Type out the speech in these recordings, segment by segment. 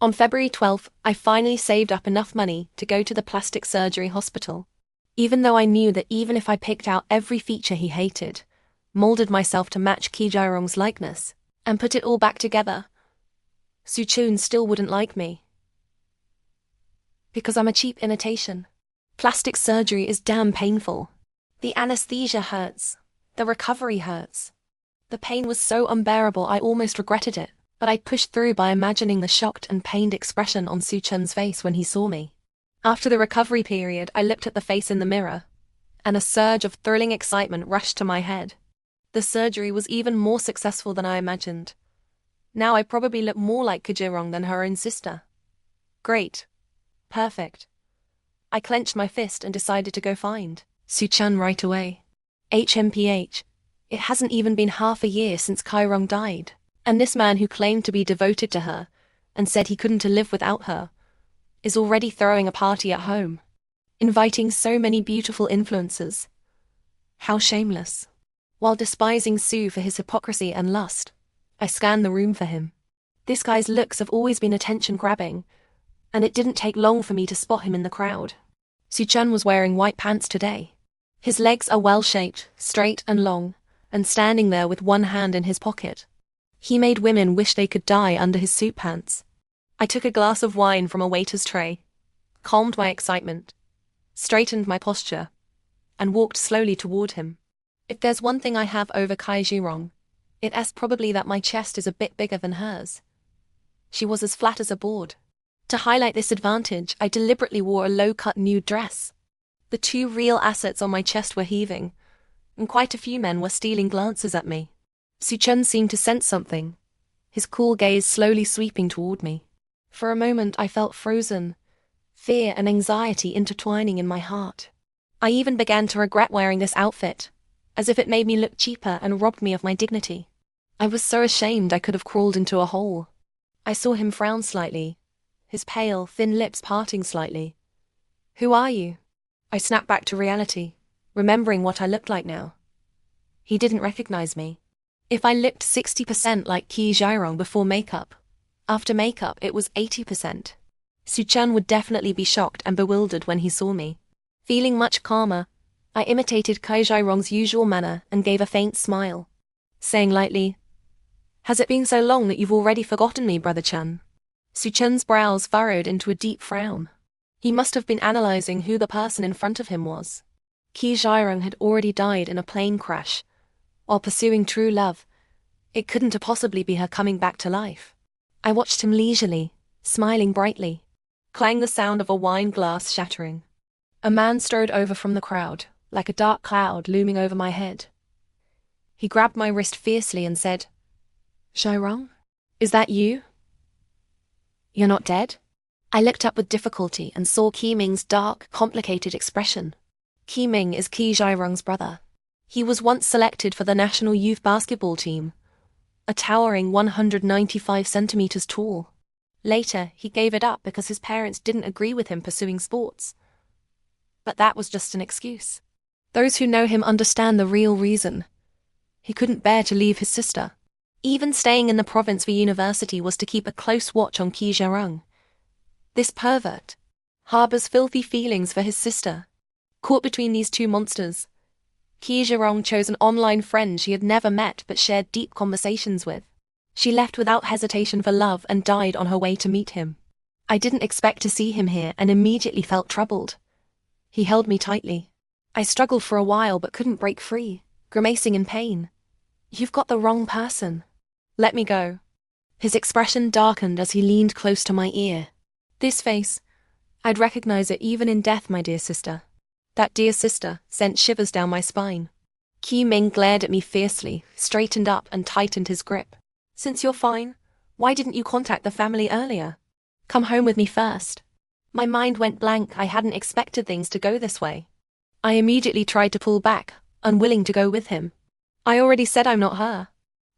On February 12th, I finally saved up enough money to go to the plastic surgery hospital. Even though I knew that even if I picked out every feature he hated, molded myself to match Ki Jae-rong's likeness, and put it all back together, Soo-chun still wouldn't like me. Because I'm a cheap imitation. Plastic surgery is damn painful. The anesthesia hurts. The recovery hurts. The pain was so unbearable I almost regretted it, but I pushed through by imagining the shocked and pained expression on Soo-chun's face when he saw me. After the recovery period, I looked at the face in the mirror, and a surge of thrilling excitement rushed to my head. The surgery was even more successful than I imagined. Now I probably look more like Ki Jae-rong than her own sister. Great. Perfect. I clenched my fist and decided to go find Soo-chun right away. HMPH. It hasn't even been half a year since Ki-rong died, and this man who claimed to be devoted to her and said he couldn't live without her is already throwing a party at home, inviting so many beautiful influences. How shameless. While despising Sue for his hypocrisy and lust, I scanned the room for him. This guy's looks have always been attention-grabbing, and it didn't take long for me to spot him in the crowd. Soo-chun was wearing white pants today. His legs are well-shaped, straight and long, and standing there with one hand in his pocket. He made women wish they could die under his suit pants. I took a glass of wine from a waiter's tray, calmed my excitement, straightened my posture, and walked slowly toward him. If there's one thing I have over Ki Jae-rong, it's probably that my chest is a bit bigger than hers. She was as flat as a board. To highlight this advantage, I deliberately wore a low-cut nude dress. The two real assets on my chest were heaving, and quite a few men were stealing glances at me. Soo-chun seemed to sense something, his cool gaze slowly sweeping toward me. For a moment I felt frozen, fear and anxiety intertwining in my heart. I even began to regret wearing this outfit, as if it made me look cheaper and robbed me of my dignity. I was so ashamed I could have crawled into a hole. I saw him frown slightly, his pale, thin lips parting slightly. "Who are you?" I snapped back to reality, remembering what I looked like now. He didn't recognize me. If I looked 60% like Ki Jae-rong before makeup, after makeup it was 80%. Soo-chun would definitely be shocked and bewildered when he saw me. Feeling much calmer, I imitated Ki Jae-rong's usual manner and gave a faint smile, saying lightly, "Has it been so long that you've already forgotten me, Brother Chan?" Soo-chun's brows furrowed into a deep frown. He must have been analyzing who the person in front of him was. Ki Jae-rong had already died in a plane crash. While pursuing true love, it couldn't have possibly be her coming back to life. I watched him leisurely, smiling brightly. Clang the sound of a wine glass shattering. A man strode over from the crowd, like a dark cloud looming over my head. He grabbed my wrist fiercely and said, "Jae-rong? Is that you? You're not dead?" I looked up with difficulty and saw Ki Ming's dark, complicated expression. Ki Ming is Ki Jae-rong's brother. He was once selected for the national youth basketball team, a towering 195 centimeters tall. Later, he gave it up because his parents didn't agree with him pursuing sports. But that was just an excuse. Those who know him understand the real reason. He couldn't bear to leave his sister. Even staying in the province for university was to keep a close watch on Ki Jae-rong. This pervert harbors filthy feelings for his sister. Caught between these two monsters, Ki Jae-rong chose an online friend she had never met but shared deep conversations with. She left without hesitation for love and died on her way to meet him. I didn't expect to see him here and immediately felt troubled. He held me tightly. I struggled for a while but couldn't break free, grimacing in pain. "You've got the wrong person. Let me go." His expression darkened as he leaned close to my ear. This face, I'd recognize it even in death, my dear sister. That dear sister sent shivers down my spine. Ki Ming glared at me fiercely, straightened up and tightened his grip. "Since you're fine, why didn't you contact the family earlier? Come home with me first." My mind went blank. I hadn't expected things to go this way. I immediately tried to pull back, unwilling to go with him. "I already said I'm not her."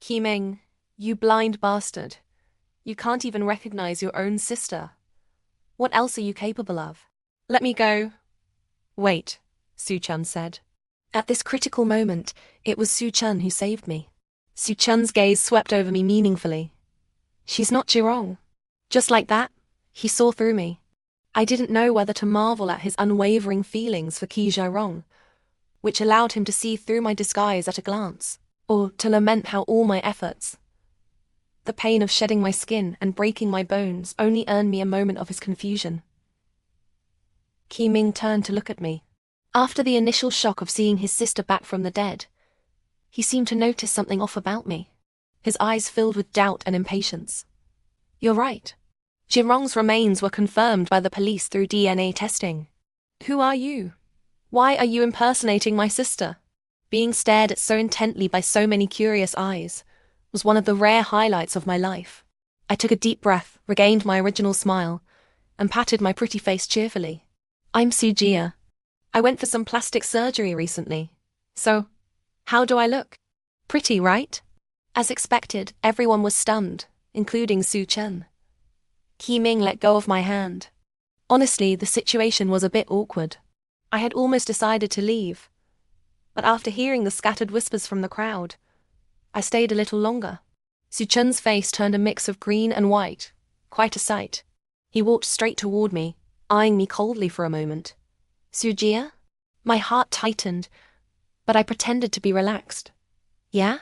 "Ki Ming, you blind bastard. You can't even recognize your own sister. What else are you capable of? Let me go." "Wait," Soo-chun said. At this critical moment, it was Soo-chun who saved me. Soo-chun's gaze swept over me meaningfully. "She's not Jae-rong." Just like that, He saw through me. I didn't know whether to marvel at his unwavering feelings for Ki Jairong, which allowed him to see through my disguise at a glance, or to lament how all my efforts, the pain of shedding my skin and breaking my bones, only earned me a moment of his confusion. Ki Ming turned to look at me. After the initial shock of seeing his sister back from the dead, he seemed to notice something off about me. His eyes filled with doubt and impatience. You're right. Jirong's remains were confirmed by the police through DNA testing. Who are you? Why are you impersonating my sister? Being stared at so intently by so many curious eyes was one of the rare highlights of my life. I took a deep breath, regained my original smile, and patted my pretty face cheerfully. I'm Sujia. I went for some plastic surgery recently. So, how do I look? Pretty, right? As expected, everyone was stunned, including Su Chen. Ki Ming let go of my hand. Honestly, the situation was a bit awkward. I had almost decided to leave, but after hearing the scattered whispers from the crowd, I stayed a little longer. Su Chen's face turned a mix of green and white, quite a sight. He walked straight toward me, eyeing me coldly for a moment. Sujia? My heart tightened, but I pretended to be relaxed. Yeah?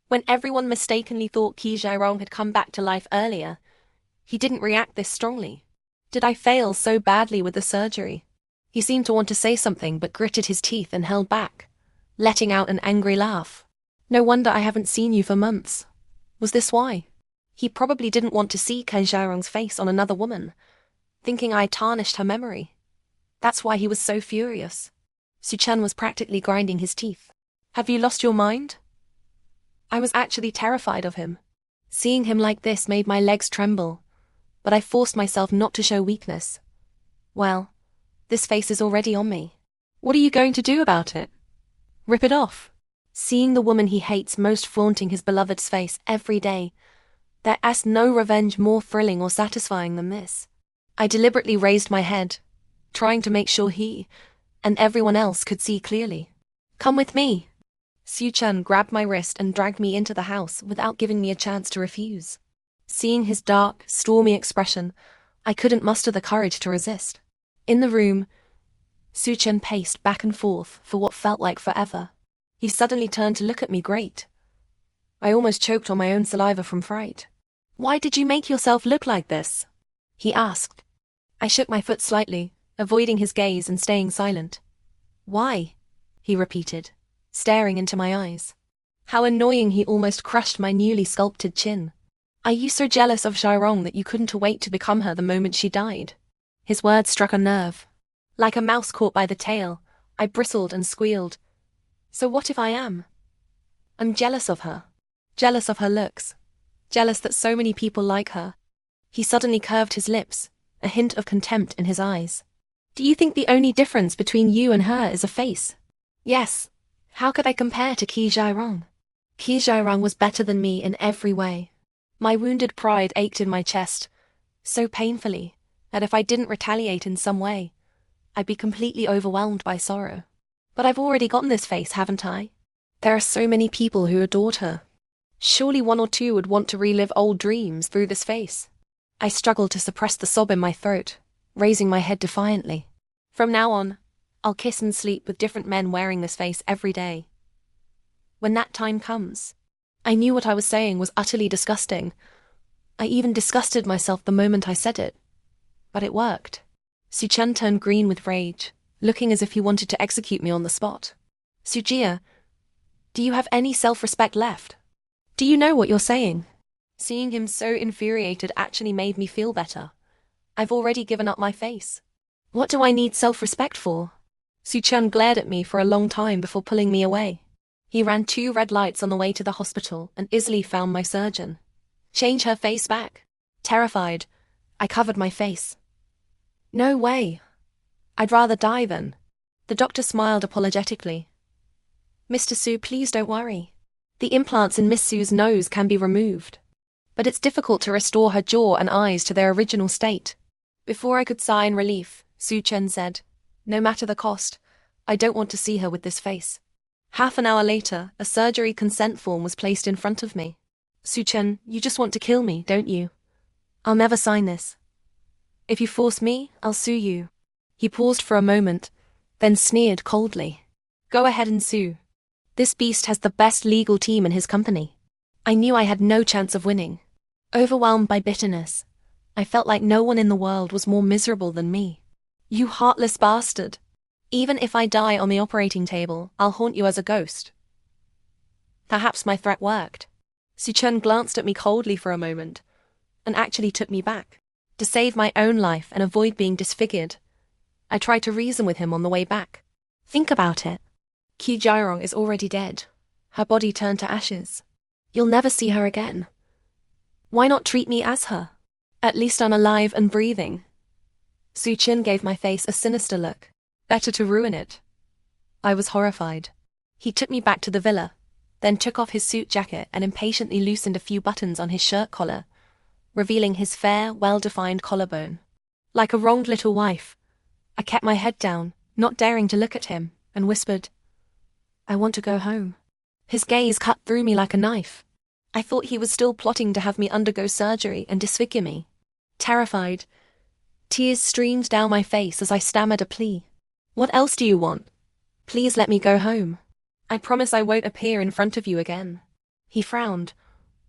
When everyone mistakenly thought Ki Jairong had come back to life earlier, he didn't react this strongly. Did I fail so badly with the surgery? He seemed to want to say something but gritted his teeth and held back, letting out an angry laugh. No wonder I haven't seen you for months. Was this why? He probably didn't want to see Ki Jairong's face on another woman, thinking I tarnished her memory. That's why he was so furious. Su Chen was practically grinding his teeth. Have you lost your mind? I was actually terrified of him. Seeing him like this made my legs tremble, but I forced myself not to show weakness. Well, this face is already on me. What are you going to do about it? Rip it off? Seeing the woman he hates most flaunting his beloved's face every day, there's no revenge more thrilling or satisfying than this. I deliberately raised my head, trying to make sure he and everyone else could see clearly. Come with me. Su Chen grabbed my wrist and dragged me into the house without giving me a chance to refuse. Seeing his dark, stormy expression, I couldn't muster the courage to resist. In the room, Su Chen paced back and forth for what felt like forever. He suddenly turned to look at me. Great. I almost choked on my own saliva from fright. Why did you make yourself look like this? He asked. I shook my foot slightly, avoiding his gaze and staying silent. Why? He repeated, staring into my eyes. How annoying. He almost crushed my newly sculpted chin. Are you so jealous of Jairong that you couldn't wait to become her the moment she died? His words struck a nerve. Like a mouse caught by the tail, I bristled and squealed. So what if I am? I'm jealous of her. Jealous of her looks. Jealous that so many people like her. He suddenly curved his lips, a hint of contempt in his eyes. Do you think the only difference between you and her is a face? Yes. How could I compare to Ki Jairong? Ki Jairong was better than me in every way. My wounded pride ached in my chest, so painfully, that if I didn't retaliate in some way, I'd be completely overwhelmed by sorrow. But I've already gotten this face, haven't I? There are so many people who adored her. Surely one or two would want to relive old dreams through this face. I struggled to suppress the sob in my throat, raising my head defiantly. From now on, I'll kiss and sleep with different men wearing this face every day. When that time comes, I knew what I was saying was utterly disgusting. I even disgusted myself the moment I said it. But it worked. Su Chen turned green with rage, looking as if he wanted to execute me on the spot. Sujia, do you have any self-respect left? Do you know what you're saying? Seeing him so infuriated actually made me feel better. I've already given up my face. What do I need self-respect for? Su Chen glared at me for a long time before pulling me away. He ran 2 red lights on the way to the hospital and easily found my surgeon. Change her face back. Terrified, I covered my face. No way. I'd rather die then. The doctor smiled apologetically. Mr. Su, please don't worry. The implants in Miss Su's nose can be removed. But it's difficult to restore her jaw and eyes to their original state. Before I could sigh in relief, Su Chen said, no matter the cost, I don't want to see her with this face. Half an hour later, a surgery consent form was placed in front of me. Su Chen, you just want to kill me, don't you? I'll never sign this. If you force me, I'll sue you. He paused for a moment, then sneered coldly. Go ahead and sue. This beast has the best legal team in his company. I knew I had no chance of winning. Overwhelmed by bitterness, I felt like no one in the world was more miserable than me. You heartless bastard. Even if I die on the operating table, I'll haunt you as a ghost. Perhaps my threat worked. Suchun glanced at me coldly for a moment, and actually took me back. To save my own life and avoid being disfigured, I tried to reason with him on the way back. Think about it. Ki Jirong is already dead. Her body turned to ashes. You'll never see her again. Why not treat me as her? At least I'm alive and breathing. Suchun gave my face a sinister look. Better to ruin it. I was horrified. He took me back to the villa, then took off his suit jacket and impatiently loosened a few buttons on his shirt collar, revealing his fair, well-defined collarbone. Like a wronged little wife, I kept my head down, not daring to look at him, and whispered, I want to go home. His gaze cut through me like a knife. I thought he was still plotting to have me undergo surgery and disfigure me. Terrified, tears streamed down my face as I stammered a plea. What else do you want? Please let me go home. I promise I won't appear in front of you again. He frowned,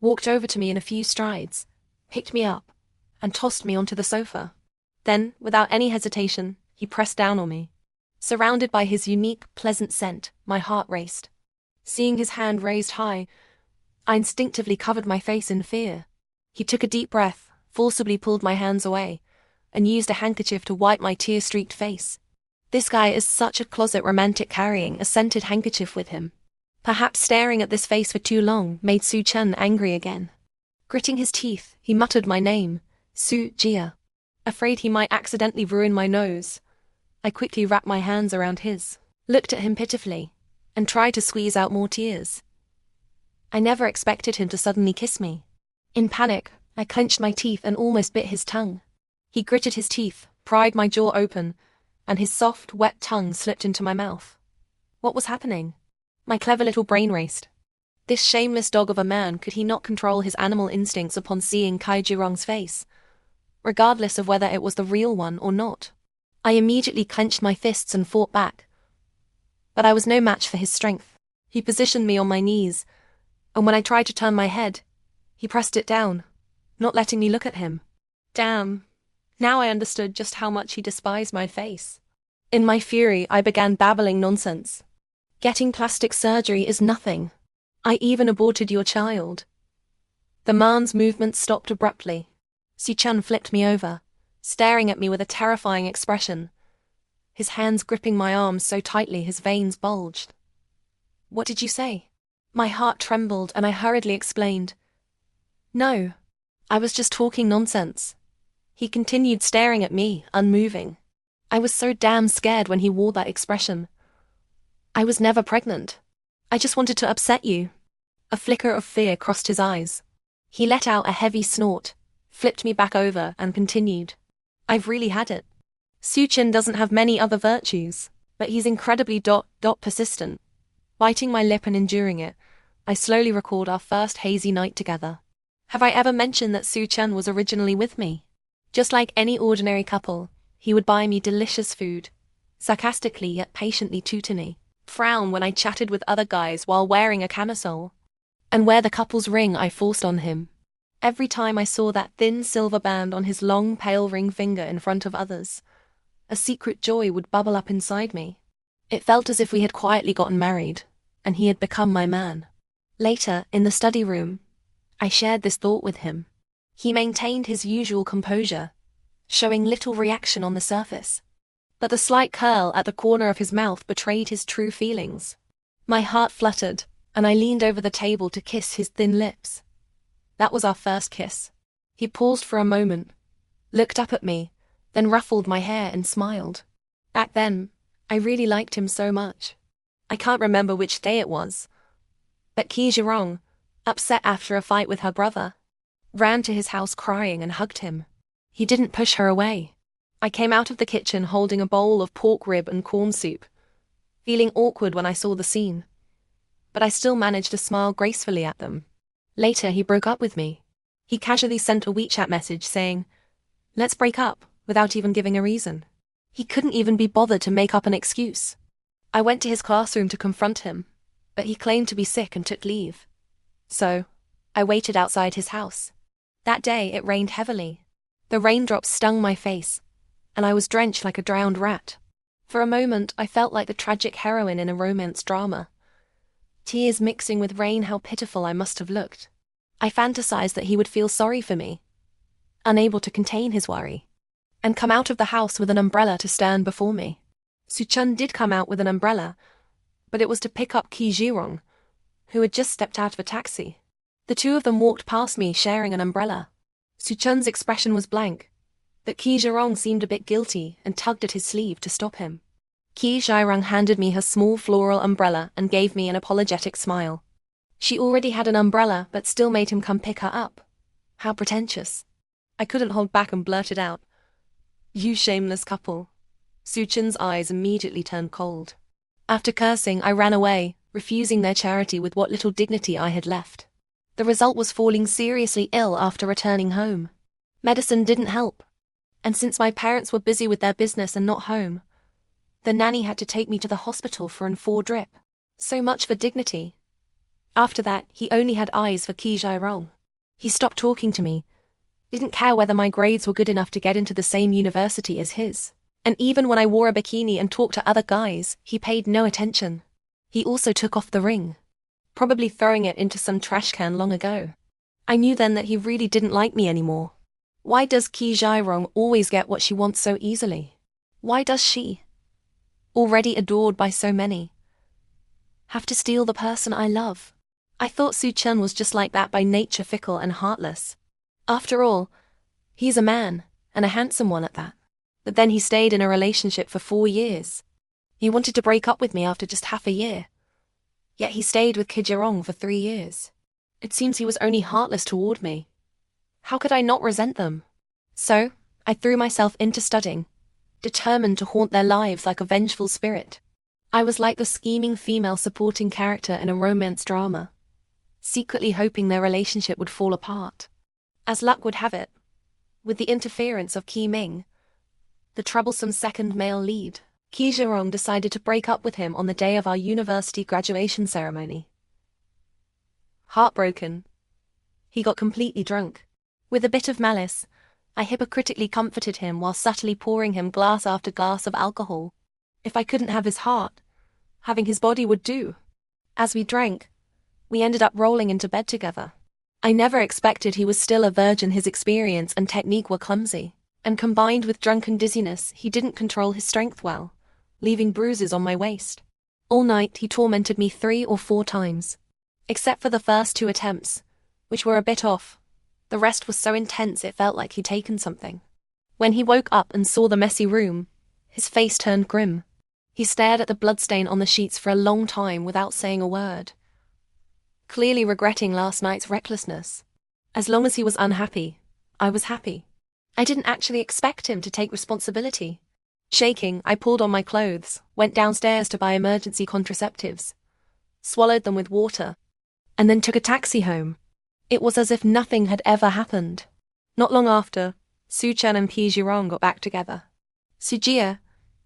walked over to me in a few strides, picked me up, and tossed me onto the sofa. Then, without any hesitation, he pressed down on me. Surrounded by his unique, pleasant scent, my heart raced. Seeing his hand raised high, I instinctively covered my face in fear. He took a deep breath, forcibly pulled my hands away, and used a handkerchief to wipe my tear-streaked face. This guy is such a closet romantic, carrying a scented handkerchief with him. Perhaps staring at this face for too long made Suchun angry again. Gritting his teeth, he muttered my name, Su Jia. Afraid he might accidentally ruin my nose, I quickly wrapped my hands around his, looked at him pitifully, and tried to squeeze out more tears. I never expected him to suddenly kiss me. In panic, I clenched my teeth and almost bit his tongue. He gritted his teeth, pried my jaw open, and his soft, wet tongue slipped into my mouth. What was happening? My clever little brain raced. This shameless dog of a man, could he not control his animal instincts upon seeing Kai Jirong's face, regardless of whether it was the real one or not? I immediately clenched my fists and fought back. But I was no match for his strength. He positioned me on my knees, and when I tried to turn my head, he pressed it down, not letting me look at him. Damn. Now I understood just how much he despised my face. In my fury, I began babbling nonsense. Getting plastic surgery is nothing. I even aborted your child. The man's movement stopped abruptly. Suchun flipped me over, staring at me with a terrifying expression, his hands gripping my arms so tightly his veins bulged. What did you say? My heart trembled and I hurriedly explained. No, I was just talking nonsense. He continued staring at me, unmoving. I was so damn scared when he wore that expression. I was never pregnant. I just wanted to upset you. A flicker of fear crossed his eyes. He let out a heavy snort, flipped me back over, and continued. I've really had it. Suchun doesn't have many other virtues, but he's incredibly persistent. Biting my lip and enduring it, I slowly recalled our first hazy night together. Have I ever mentioned that Suchun was originally with me? Just like any ordinary couple, he would buy me delicious food, sarcastically yet patiently tutor me, frown when I chatted with other guys while wearing a camisole, and wear the couple's ring I forced on him. Every time I saw that thin silver band on his long, pale ring finger in front of others, a secret joy would bubble up inside me. It felt as if we had quietly gotten married, and he had become my man. Later, in the study room, I shared this thought with him. He maintained his usual composure, showing little reaction on the surface. But the slight curl at the corner of his mouth betrayed his true feelings. My heart fluttered, and I leaned over the table to kiss his thin lips. That was our first kiss. He paused for a moment, looked up at me, then ruffled my hair and smiled. Back then, I really liked him so much. I can't remember which day it was, but Ki Jirong, upset after a fight with her brother, ran to his house crying and hugged him. He didn't push her away. I came out of the kitchen holding a bowl of pork rib and corn soup, feeling awkward when I saw the scene. But I still managed to smile gracefully at them. Later, he broke up with me. He casually sent a WeChat message saying, "Let's break up. without even giving a reason. He couldn't even be bothered to make up an excuse. I went to his classroom to confront him, but he claimed to be sick and took leave. So, I waited outside his house. That day it rained heavily. The raindrops stung my face, and I was drenched like a drowned rat. For a moment I felt like the tragic heroine in a romance drama. Tears mixing with rain, how pitiful I must have looked. I fantasized that he would feel sorry for me, unable to contain his worry, and come out of the house with an umbrella to stand before me. Suchun did come out with an umbrella, but it was to pick up Ki Jirong, who had just stepped out of a taxi. The two of them walked past me sharing an umbrella. Suchun's expression was blank, but Ki Jirong seemed a bit guilty and tugged at his sleeve to stop him. Ki Jirong handed me her small floral umbrella and gave me an apologetic smile. She already had an umbrella but still made him come pick her up. How pretentious. I couldn't hold back and blurted out, "You shameless couple." Suchun's eyes immediately turned cold. After cursing, I ran away, refusing their charity with what little dignity I had left. The result was falling seriously ill after returning home. Medicine didn't help, and since my parents were busy with their business and not home, the nanny had to take me to the hospital for an 4 drip. So much for dignity. After that, he only had eyes for Ki Jirong. He stopped talking to me, didn't care whether my grades were good enough to get into the same university as his. And even when I wore a bikini and talked to other guys, he paid no attention. He also took off the ring, probably throwing it into some trash can long ago. I knew then that he really didn't like me anymore. Why does Ki Jirong always get what she wants so easily? Why does she, already adored by so many, have to steal the person I love? I thought Suchun was just like that by nature, fickle and heartless. After all, he's a man, and a handsome one at that. But then he stayed in a relationship for 4 years. He wanted to break up with me after just half a year. Yet he stayed with Ki Jirong for 3 years. It seems he was only heartless toward me. How could I not resent them? So, I threw myself into studying, determined to haunt their lives like a vengeful spirit. I was like the scheming female supporting character in a romance drama, secretly hoping their relationship would fall apart. As luck would have it, with the interference of Ki Ming, the troublesome second male lead, Ki Jirong decided to break up with him on the day of our university graduation ceremony. Heartbroken, he got completely drunk. With a bit of malice, I hypocritically comforted him while subtly pouring him glass after glass of alcohol. If I couldn't have his heart, having his body would do. As we drank, we ended up rolling into bed together. I never expected he was still a virgin. His experience and technique were clumsy, and combined with drunken dizziness, he didn't control his strength well, leaving bruises on my waist. All night he tormented me 3 or 4 times. Except for the first 2 attempts, which were a bit off. The rest was so intense it felt like he'd taken something. When he woke up and saw the messy room, his face turned grim. He stared at the bloodstain on the sheets for a long time without saying a word, clearly regretting last night's recklessness. As long as he was unhappy, I was happy. I didn't actually expect him to take responsibility. Shaking, I pulled on my clothes, went downstairs to buy emergency contraceptives, swallowed them with water, and then took a taxi home. It was as if nothing had ever happened. Not long after, Suchun and Ki Jirong got back together. "Sujia,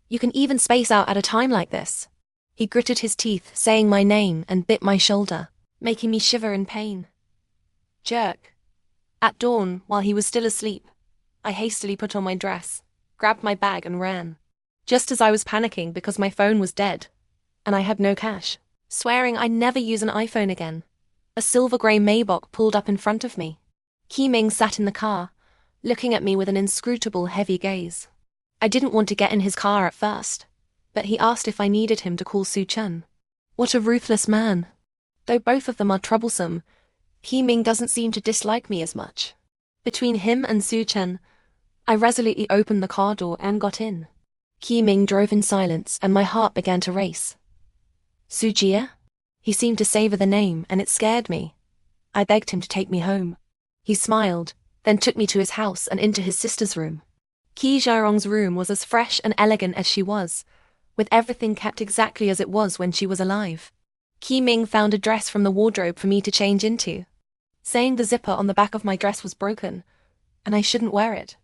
you can even space out at a time like this." He gritted his teeth, saying my name, and bit my shoulder, making me shiver in pain. Jerk. At dawn, while he was still asleep, I hastily put on my dress, grabbed my bag and ran. Just as I was panicking because my phone was dead, and I had no cash, swearing I'd never use an iPhone again, a silver-grey Maybach pulled up in front of me. Ki Ming sat in the car, looking at me with an inscrutable heavy gaze. I didn't want to get in his car at first, but he asked if I needed him to call Suchun. What a ruthless man. Though both of them are troublesome, Ki Ming doesn't seem to dislike me as much. Between him and Suchun, I resolutely opened the car door and got in. Ki Ming drove in silence and my heart began to race. Sujia? He seemed to savor the name and it scared me. I begged him to take me home. He smiled, then took me to his house and into his sister's room. Ki Jirong's room was as fresh and elegant as she was, with everything kept exactly as it was when she was alive. Ki Ming found a dress from the wardrobe for me to change into, saying the zipper on the back of my dress was broken, and I shouldn't wear it.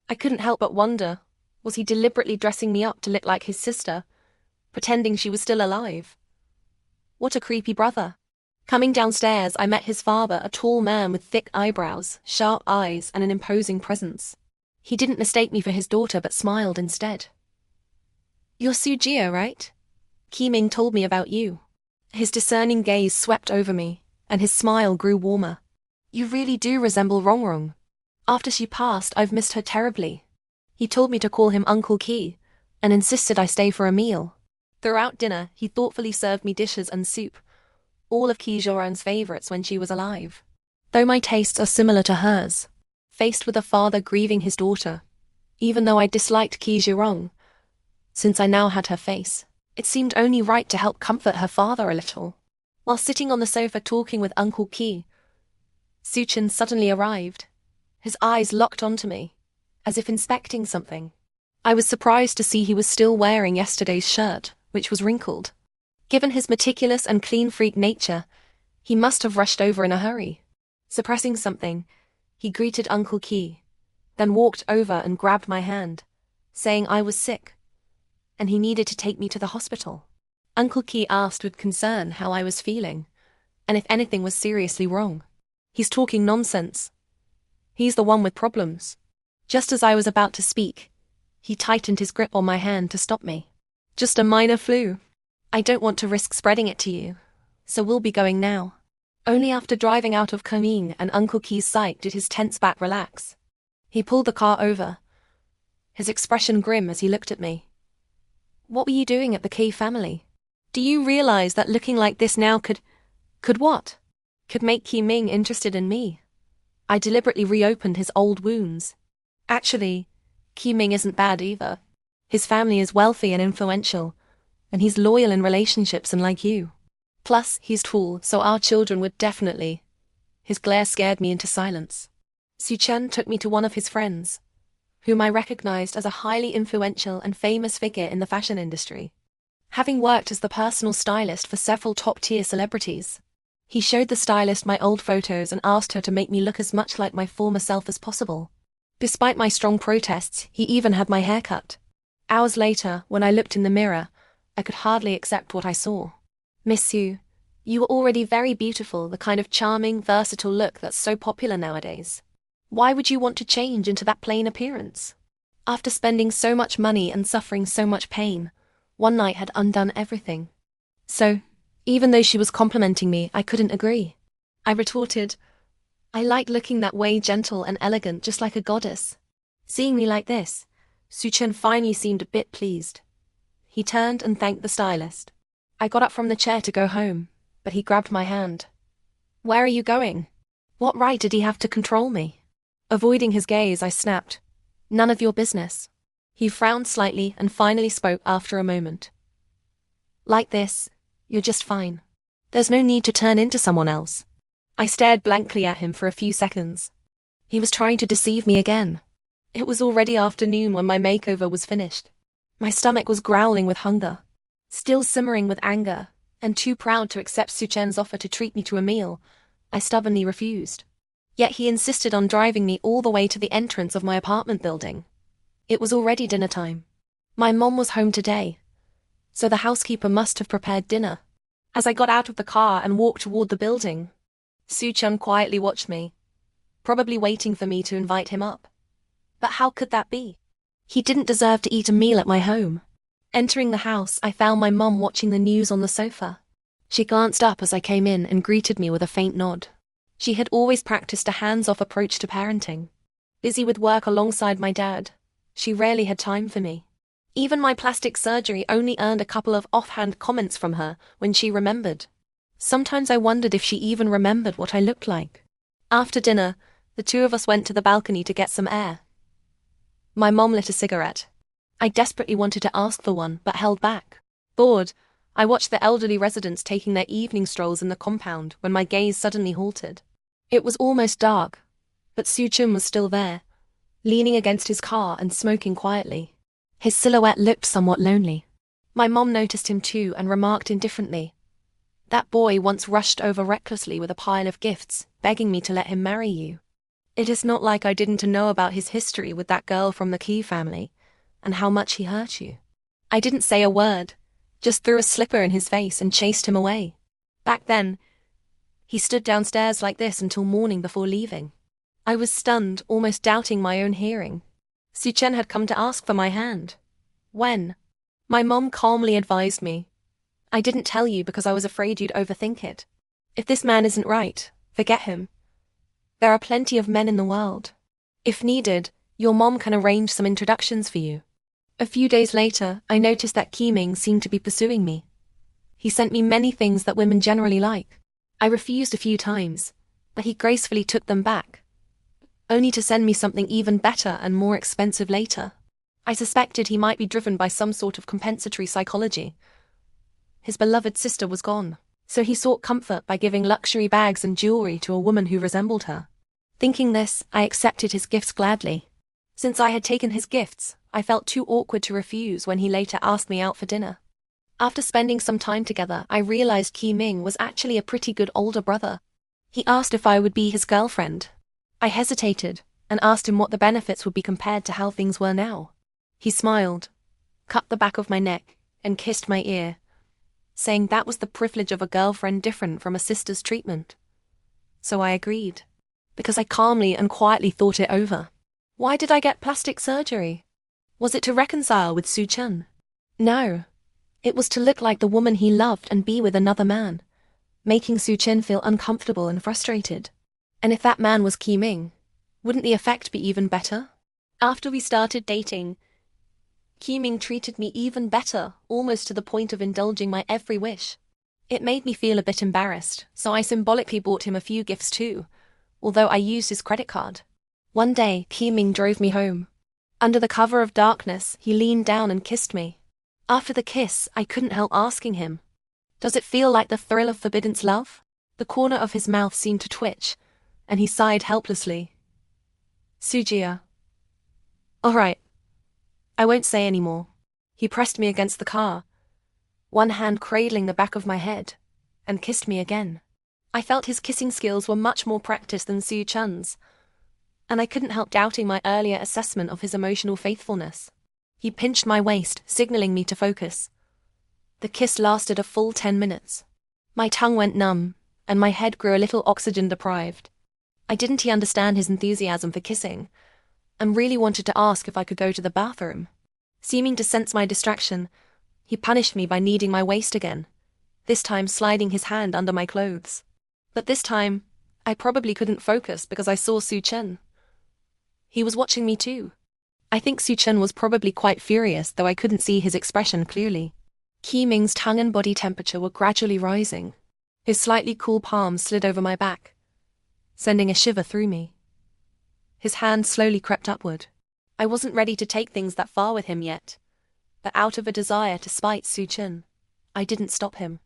I couldn't help but wonder, was he deliberately dressing me up to look like his sister, pretending she was still alive? What a creepy brother. Coming downstairs, I met his father, a tall man with thick eyebrows, sharp eyes, and an imposing presence. He didn't mistake me for his daughter but smiled instead. "You're Sujia, right? Ki-ming told me about you." His discerning gaze swept over me, and his smile grew warmer. "You really do resemble Rongrong. After she passed, I've missed her terribly." He told me to call him Uncle Ki, and insisted I stay for a meal. Throughout dinner, he thoughtfully served me dishes and soup, all of Ki Joran's favorites when she was alive. Though my tastes are similar to hers, faced with a father grieving his daughter, even though I disliked Ki Jirong, since I now had her face, it seemed only right to help comfort her father a little. While sitting on the sofa talking with Uncle Ki, Suchin suddenly arrived. His eyes locked onto me, as if inspecting something. I was surprised to see he was still wearing yesterday's shirt, which was wrinkled. Given his meticulous and clean-freak nature, he must have rushed over in a hurry. Suppressing something, he greeted Uncle Ki, then walked over and grabbed my hand, saying I was sick, and he needed to take me to the hospital. Uncle Ki asked with concern how I was feeling, and if anything was seriously wrong. "He's talking nonsense. He's the one with problems." Just as I was about to speak, he tightened his grip on my hand to stop me. "Just a minor flu. I don't want to risk spreading it to you, so we'll be going now." Only after driving out of Kunming and Uncle Ki's sight did his tense back relax. He pulled the car over, his expression grim as he looked at me. "What were you doing at the Ki family? Do you realize that looking like this now could what? Could make Ki-ming interested in me?" I deliberately reopened his old wounds. "Actually, Ki-ming isn't bad either. His family is wealthy and influential, and he's loyal in relationships unlike you. Plus, he's tall, so our children would definitely..." His glare scared me into silence. Suchen took me to one of his friends, whom I recognized as a highly influential and famous figure in the fashion industry, having worked as the personal stylist for several top-tier celebrities. He showed the stylist my old photos and asked her to make me look as much like my former self as possible. Despite my strong protests, he even had my hair cut. Hours later, when I looked in the mirror, I could hardly accept what I saw. "Miss Su, you were already very beautiful, the kind of charming, versatile look that's so popular nowadays. Why would you want to change into that plain appearance?" After spending so much money and suffering so much pain, one night had undone everything. So, even though she was complimenting me, I couldn't agree. I retorted, "I like looking that way, gentle and elegant, just like a goddess." Seeing me like this, Suchen finally seemed a bit pleased. He turned and thanked the stylist. I got up from the chair to go home, but he grabbed my hand. "Where are you going? What right did he have to control me?" Avoiding his gaze, I snapped, "None of your business." He frowned slightly and finally spoke after a moment. "Like this, you're just fine. There's no need to turn into someone else." I stared blankly at him for a few seconds. He was trying to deceive me again. It was already afternoon when my makeover was finished. My stomach was growling with hunger, still simmering with anger, and too proud to accept Suchen's offer to treat me to a meal, I stubbornly refused. Yet he insisted on driving me all the way to the entrance of my apartment building. It was already dinner time. My mom was home today, so the housekeeper must have prepared dinner. As I got out of the car and walked toward the building, Suchen quietly watched me, probably waiting for me to invite him up. But how could that be? He didn't deserve to eat a meal at my home. Entering the house, I found my mom watching the news on the sofa. She glanced up as I came in and greeted me with a faint nod. She had always practiced a hands-off approach to parenting. Busy with work alongside my dad, she rarely had time for me. Even my plastic surgery only earned a couple of offhand comments from her when she remembered. Sometimes I wondered if she even remembered what I looked like. After dinner, the two of us went to the balcony to get some air. My mom lit a cigarette. I desperately wanted to ask for one, but held back. Bored, I watched the elderly residents taking their evening strolls in the compound when my gaze suddenly halted. It was almost dark, but Suchen was still there, leaning against his car and smoking quietly. His silhouette looked somewhat lonely. My mom noticed him too and remarked indifferently, "That boy once rushed over recklessly with a pile of gifts, begging me to let him marry you." It is not like I didn't know about his history with that girl from the Key family, and how much he hurt you. I didn't say a word, just threw a slipper in his face and chased him away. Back then, he stood downstairs like this until morning before leaving. I was stunned, almost doubting my own hearing. Suchen had come to ask for my hand. When? My mom calmly advised me. I didn't tell you because I was afraid you'd overthink it. If this man isn't right, forget him. There are plenty of men in the world. If needed, your mom can arrange some introductions for you. A few days later, I noticed that Qiming seemed to be pursuing me. He sent me many things that women generally like. I refused a few times, but he gracefully took them back, only to send me something even better and more expensive later. I suspected he might be driven by some sort of compensatory psychology. His beloved sister was gone, so he sought comfort by giving luxury bags and jewelry to a woman who resembled her. Thinking this, I accepted his gifts gladly. Since I had taken his gifts, I felt too awkward to refuse when he later asked me out for dinner. After spending some time together, I realized Qiming was actually a pretty good older brother. He asked if I would be his girlfriend. I hesitated and asked him what the benefits would be compared to how things were now. He smiled, cut the back of my neck, and kissed my ear, saying that was the privilege of a girlfriend different from a sister's treatment. So I agreed, because I calmly and quietly thought it over. Why did I get plastic surgery? Was it to reconcile with Suchen? No. It was to look like the woman he loved and be with another man, making Suchen feel uncomfortable and frustrated. And if that man was Qiming, wouldn't the effect be even better? After we started dating, Qiming treated me even better, almost to the point of indulging my every wish. It made me feel a bit embarrassed, so I symbolically bought him a few gifts too, although I used his credit card. One day, Qiming drove me home. Under the cover of darkness, he leaned down and kissed me. After the kiss, I couldn't help asking him, "Does it feel like the thrill of forbidden love?" The corner of his mouth seemed to twitch, and he sighed helplessly. "Sujia. All right. I won't say any more." He pressed me against the car, one hand cradling the back of my head, and kissed me again. I felt his kissing skills were much more practiced than Suchen's, and I couldn't help doubting my earlier assessment of his emotional faithfulness. He pinched my waist, signaling me to focus. The kiss lasted a full 10 minutes. My tongue went numb, and my head grew a little oxygen-deprived. I didn't understand his enthusiasm for kissing, and really wanted to ask if I could go to the bathroom. Seeming to sense my distraction, he punished me by kneading my waist again, this time sliding his hand under my clothes. But this time, I probably couldn't focus because I saw Suchen. He was watching me too. I think Suchen was probably quite furious, though I couldn't see his expression clearly. Qiming's tongue and body temperature were gradually rising. His slightly cool palm slid over my back, sending a shiver through me. His hand slowly crept upward. I wasn't ready to take things that far with him yet, but out of a desire to spite Suchen, I didn't stop him.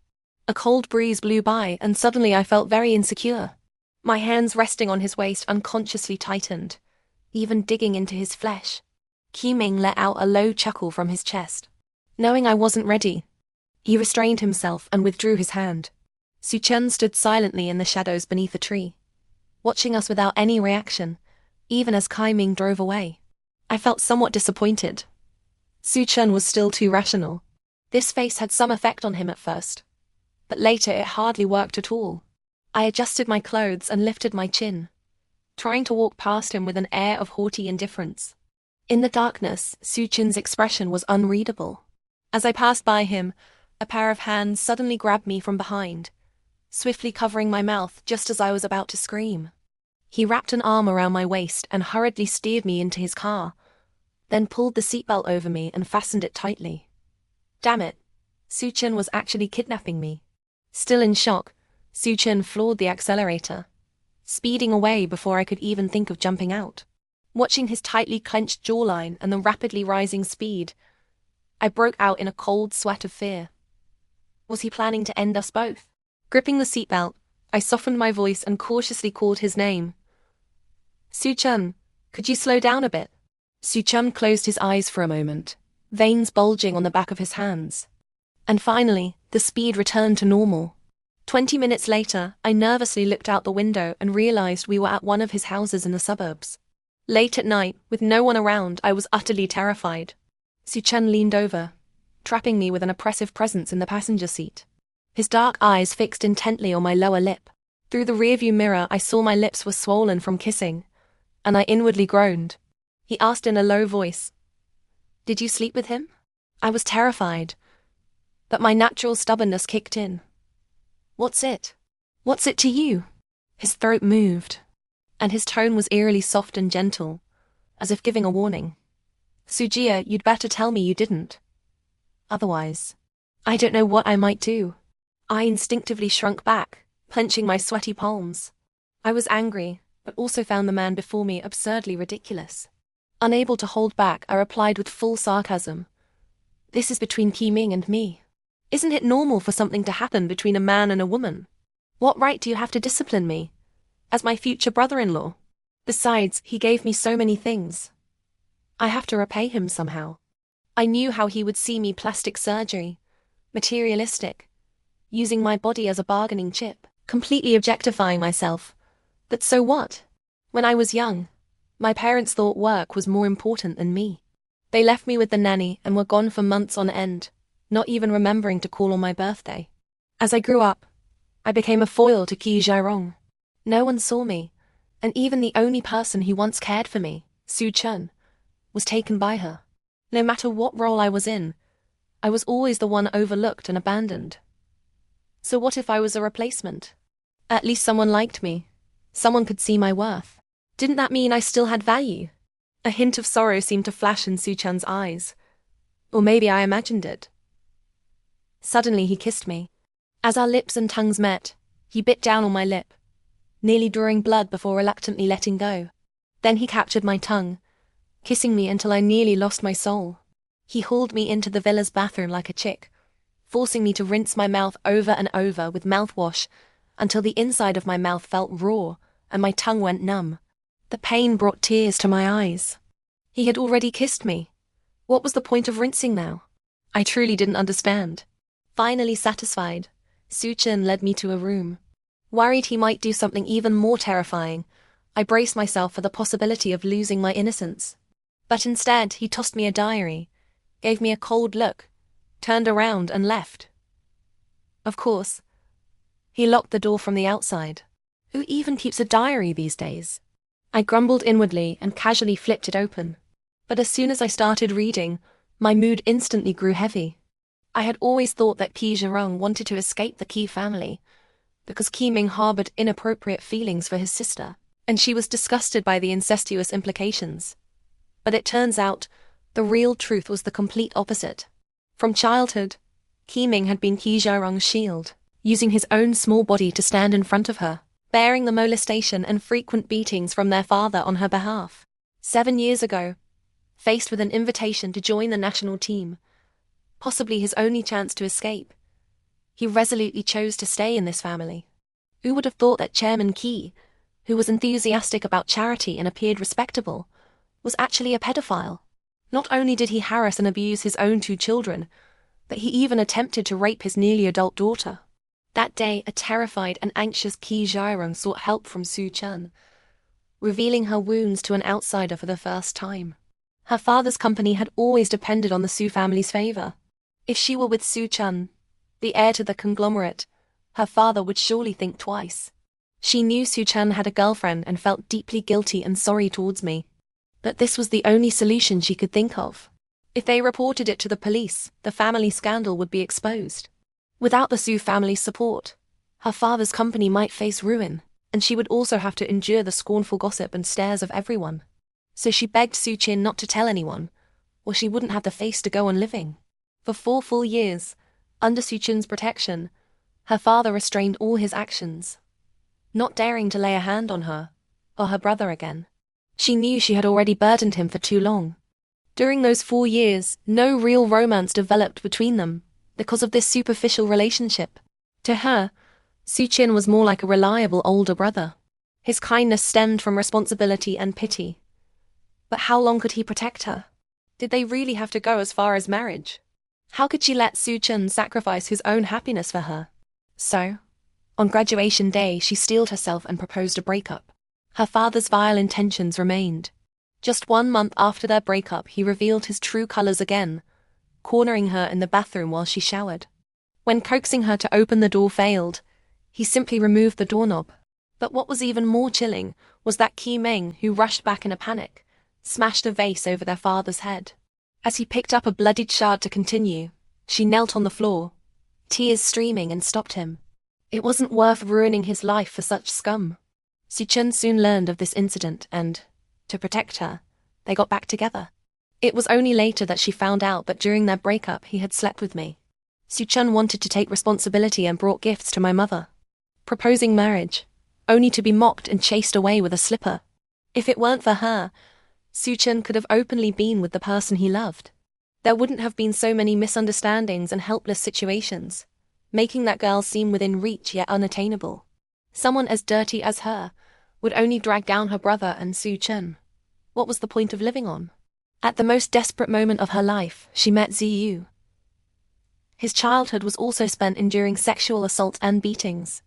A cold breeze blew by, and suddenly I felt very insecure. My hands resting on his waist unconsciously tightened, even digging into his flesh. Qiming let out a low chuckle from his chest. Knowing I wasn't ready, he restrained himself and withdrew his hand. Suchen stood silently in the shadows beneath a tree, watching us without any reaction, even as Qiming drove away. I felt somewhat disappointed. Suchen was still too rational. This face had some effect on him at first, but later it hardly worked at all. I adjusted my clothes and lifted my chin, trying to walk past him with an air of haughty indifference. In the darkness, Suchen's expression was unreadable. As I passed by him, a pair of hands suddenly grabbed me from behind, swiftly covering my mouth just as I was about to scream. He wrapped an arm around my waist and hurriedly steered me into his car, then pulled the seatbelt over me and fastened it tightly. Damn it, Suchen was actually kidnapping me. Still in shock, Suchen floored the accelerator, speeding away before I could even think of jumping out. Watching his tightly clenched jawline and the rapidly rising speed, I broke out in a cold sweat of fear. Was he planning to end us both? Gripping the seatbelt, I softened my voice and cautiously called his name. "Suchen, could you slow down a bit?" Suchen closed his eyes for a moment, veins bulging on the back of his hands. And finally, the speed returned to normal. 20 minutes later, I nervously looked out the window and realized we were at one of his houses in the suburbs. Late at night, with no one around, I was utterly terrified. Soo-chun leaned over, trapping me with an oppressive presence in the passenger seat. His dark eyes fixed intently on my lower lip. Through the rearview mirror, I saw my lips were swollen from kissing, and I inwardly groaned. He asked in a low voice, "Did you sleep with him?" I was terrified, but my natural stubbornness kicked in. "What's it? What's it to you?" His throat moved, and his tone was eerily soft and gentle, as if giving a warning. "Soo-jia, you'd better tell me you didn't. Otherwise, I don't know what I might do." I instinctively shrunk back, clenching my sweaty palms. I was angry, but also found the man before me absurdly ridiculous. Unable to hold back, I replied with full sarcasm, "This is between Ki-ming and me. Isn't it normal for something to happen between a man and a woman? What right do you have to discipline me, as my future brother-in-law? Besides, he gave me so many things. I have to repay him somehow." I knew how he would see me: plastic surgery, materialistic, using my body as a bargaining chip, completely objectifying myself. But so what? When I was young, my parents thought work was more important than me. They left me with the nanny and were gone for months on end, not even remembering to call on my birthday. As I grew up, I became a foil to Ki Jairong. No one saw me, and even the only person who once cared for me, Soo-chun, was taken by her. No matter what role I was in, I was always the one overlooked and abandoned. So what if I was a replacement? At least someone liked me. Someone could see my worth. Didn't that mean I still had value? A hint of sorrow seemed to flash in Soo-chun's eyes. Or maybe I imagined it. Suddenly he kissed me. As our lips and tongues met, he bit down on my lip, nearly drawing blood before reluctantly letting go. Then he captured my tongue, kissing me until I nearly lost my soul. He hauled me into the villa's bathroom like a chick, forcing me to rinse my mouth over and over with mouthwash until the inside of my mouth felt raw and my tongue went numb. The pain brought tears to my eyes. He had already kissed me. What was the point of rinsing now? I truly didn't understand. Finally satisfied, Soo-chun led me to a room. Worried he might do something even more terrifying, I braced myself for the possibility of losing my innocence. But instead, he tossed me a diary, gave me a cold look, turned around and left. Of course, he locked the door from the outside. Who even keeps a diary these days? I grumbled inwardly and casually flipped it open. But as soon as I started reading, my mood instantly grew heavy. I had always thought that Ki Jairong wanted to escape the Ki family, because Ki-ming harbored inappropriate feelings for his sister, and she was disgusted by the incestuous implications. But it turns out, the real truth was the complete opposite. From childhood, Ki-ming had been Ki Jairong's shield, using his own small body to stand in front of her, bearing the molestation and frequent beatings from their father on her behalf. 7 years ago, faced with an invitation to join the national team, possibly his only chance to escape, he resolutely chose to stay in this family. Who would have thought that Chairman Ki, who was enthusiastic about charity and appeared respectable, was actually a pedophile? Not only did he harass and abuse his own 2 children, but he even attempted to rape his nearly adult daughter. That day, a terrified and anxious Ki Jairong sought help from Soo-chun, revealing her wounds to an outsider for the first time. Her father's company had always depended on the Soo family's favor. If she were with Soo-chun, the heir to the conglomerate, her father would surely think twice. She knew Soo-chun had a girlfriend and felt deeply guilty and sorry towards me. But this was the only solution she could think of. If they reported it to the police, the family scandal would be exposed. Without the Soo family's support, her father's company might face ruin, and she would also have to endure the scornful gossip and stares of everyone. So she begged Soo-chun not to tell anyone, or she wouldn't have the face to go on living. For 4 full years, under Soo-chun's protection, her father restrained all his actions, not daring to lay a hand on her, or her brother again. She knew she had already burdened him for too long. During those 4 years, no real romance developed between them, because of this superficial relationship. To her, Soo-chun was more like a reliable older brother. His kindness stemmed from responsibility and pity. But how long could he protect her? Did they really have to go as far as marriage? How could she let Soo-chun sacrifice his own happiness for her? So, On graduation day, she steeled herself and proposed a breakup. Her father's vile intentions remained. Just 1 month after their breakup, he revealed his true colors again, cornering her in the bathroom while she showered. When coaxing her to open the door failed, he simply removed the doorknob. But what was even more chilling was that Ki Meng, who rushed back in a panic, smashed a vase over their father's head. As he picked up a bloodied shard to continue, she knelt on the floor, tears streaming, and stopped him. It wasn't worth ruining his life for such scum. Su-chun soon learned of this incident and, to protect her, they got back together. It was only later that she found out that during their breakup he had slept with me. Su-chun wanted to take responsibility and brought gifts to my mother, proposing marriage, only to be mocked and chased away with a slipper. If it weren't for her, Su-chun could have openly been with the person he loved. There wouldn't have been so many misunderstandings and helpless situations, making that girl seem within reach yet unattainable. Someone as dirty as her would only drag down her brother and Su-chun. What was the point of living on? At the most desperate moment of her life, she met Ziyu. His childhood was also spent enduring sexual assault and beatings.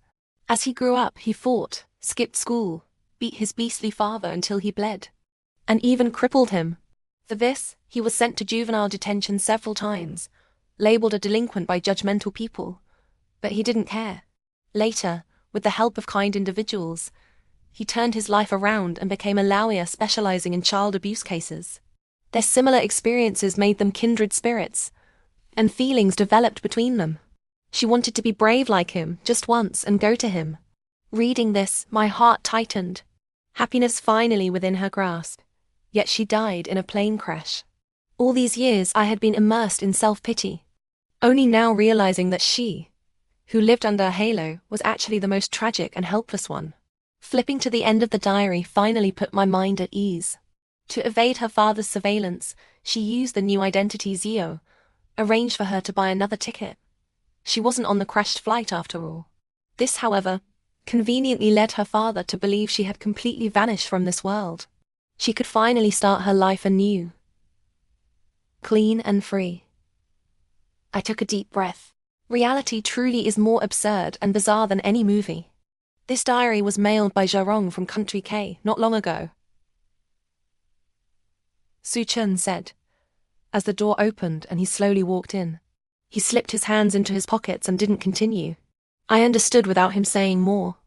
As he grew up, he fought, skipped school, beat his beastly father until he bled, and even crippled him. For this, he was sent to juvenile detention several times, labeled a delinquent by judgmental people. But he didn't care. Later, with the help of kind individuals, he turned his life around and became a lawyer specializing in child abuse cases. Their similar experiences made them kindred spirits, and feelings developed between them. She wanted to be brave like him, just once, and go to him. Reading this, my heart tightened. Happiness finally within her grasp. Yet she died in a plane crash. All these years I had been immersed in self-pity, only now realizing that she, who lived under a halo, was actually the most tragic and helpless one. Flipping to the end of the diary finally put my mind at ease. To evade her father's surveillance, she used the new identity Zio, arranged for her to buy another ticket. She wasn't on the crashed flight after all. This, however, conveniently led her father to believe she had completely vanished from this world. She could finally start her life anew, clean and free. I took a deep breath. Reality truly is more absurd and bizarre than any movie. This diary was mailed by Zharong from Country K not long ago. Su-chun said, as the door opened and he slowly walked in. He slipped his hands into his pockets and didn't continue. I understood without him saying more.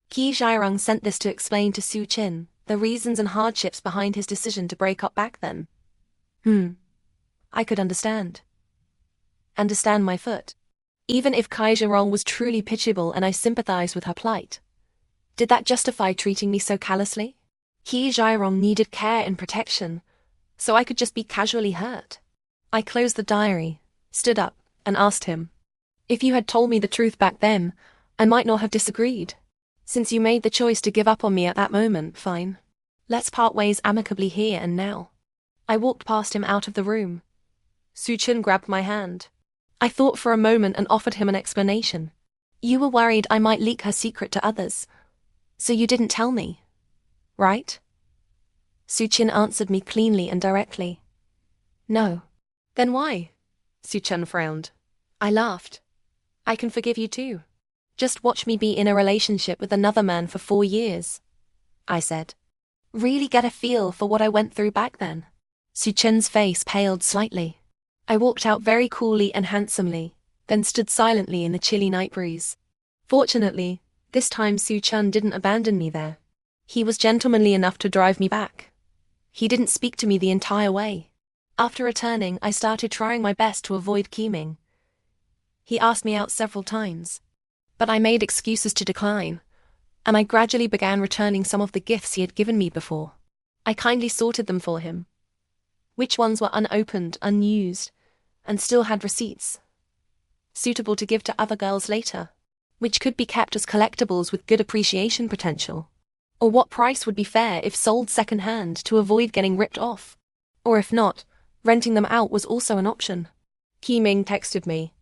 Ki Zhairong sent this to explain to Su-chun the reasons and hardships behind his decision to break up back then. I could understand. Understand my foot. Even if Kai Zhairong was truly pitiable and I sympathized with her plight, did that justify treating me so callously? Ki Zhairong needed care and protection, so I could just be casually hurt. I closed the diary, stood up, and asked him, if you had told me the truth back then, I might not have disagreed. Since you made the choice to give up on me at that moment, fine. Let's part ways amicably here and now. I walked past him out of the room. Su-chun grabbed my hand. I thought for a moment and offered him an explanation. You were worried I might leak her secret to others, so you didn't tell me, right? Su-chun answered me cleanly and directly. No. Then why? Su-chun frowned. I laughed. I can forgive you too. Just watch me be in a relationship with another man for 4 years, I said. Really get a feel for what I went through back then. Su-chun's face paled slightly. I walked out very coolly and handsomely, then stood silently in the chilly night breeze. Fortunately, this time Su-chun didn't abandon me there. He was gentlemanly enough to drive me back. He didn't speak to me the entire way. After returning, I started trying my best to avoid Ki Meng. He asked me out several times, but I made excuses to decline, and I gradually began returning some of the gifts he had given me before. I kindly sorted them for him. Which ones were unopened, unused, and still had receipts, suitable to give to other girls later, which could be kept as collectibles with good appreciation potential, or what price would be fair if sold second-hand to avoid getting ripped off, or if not, renting them out was also an option. Ki Meng texted me.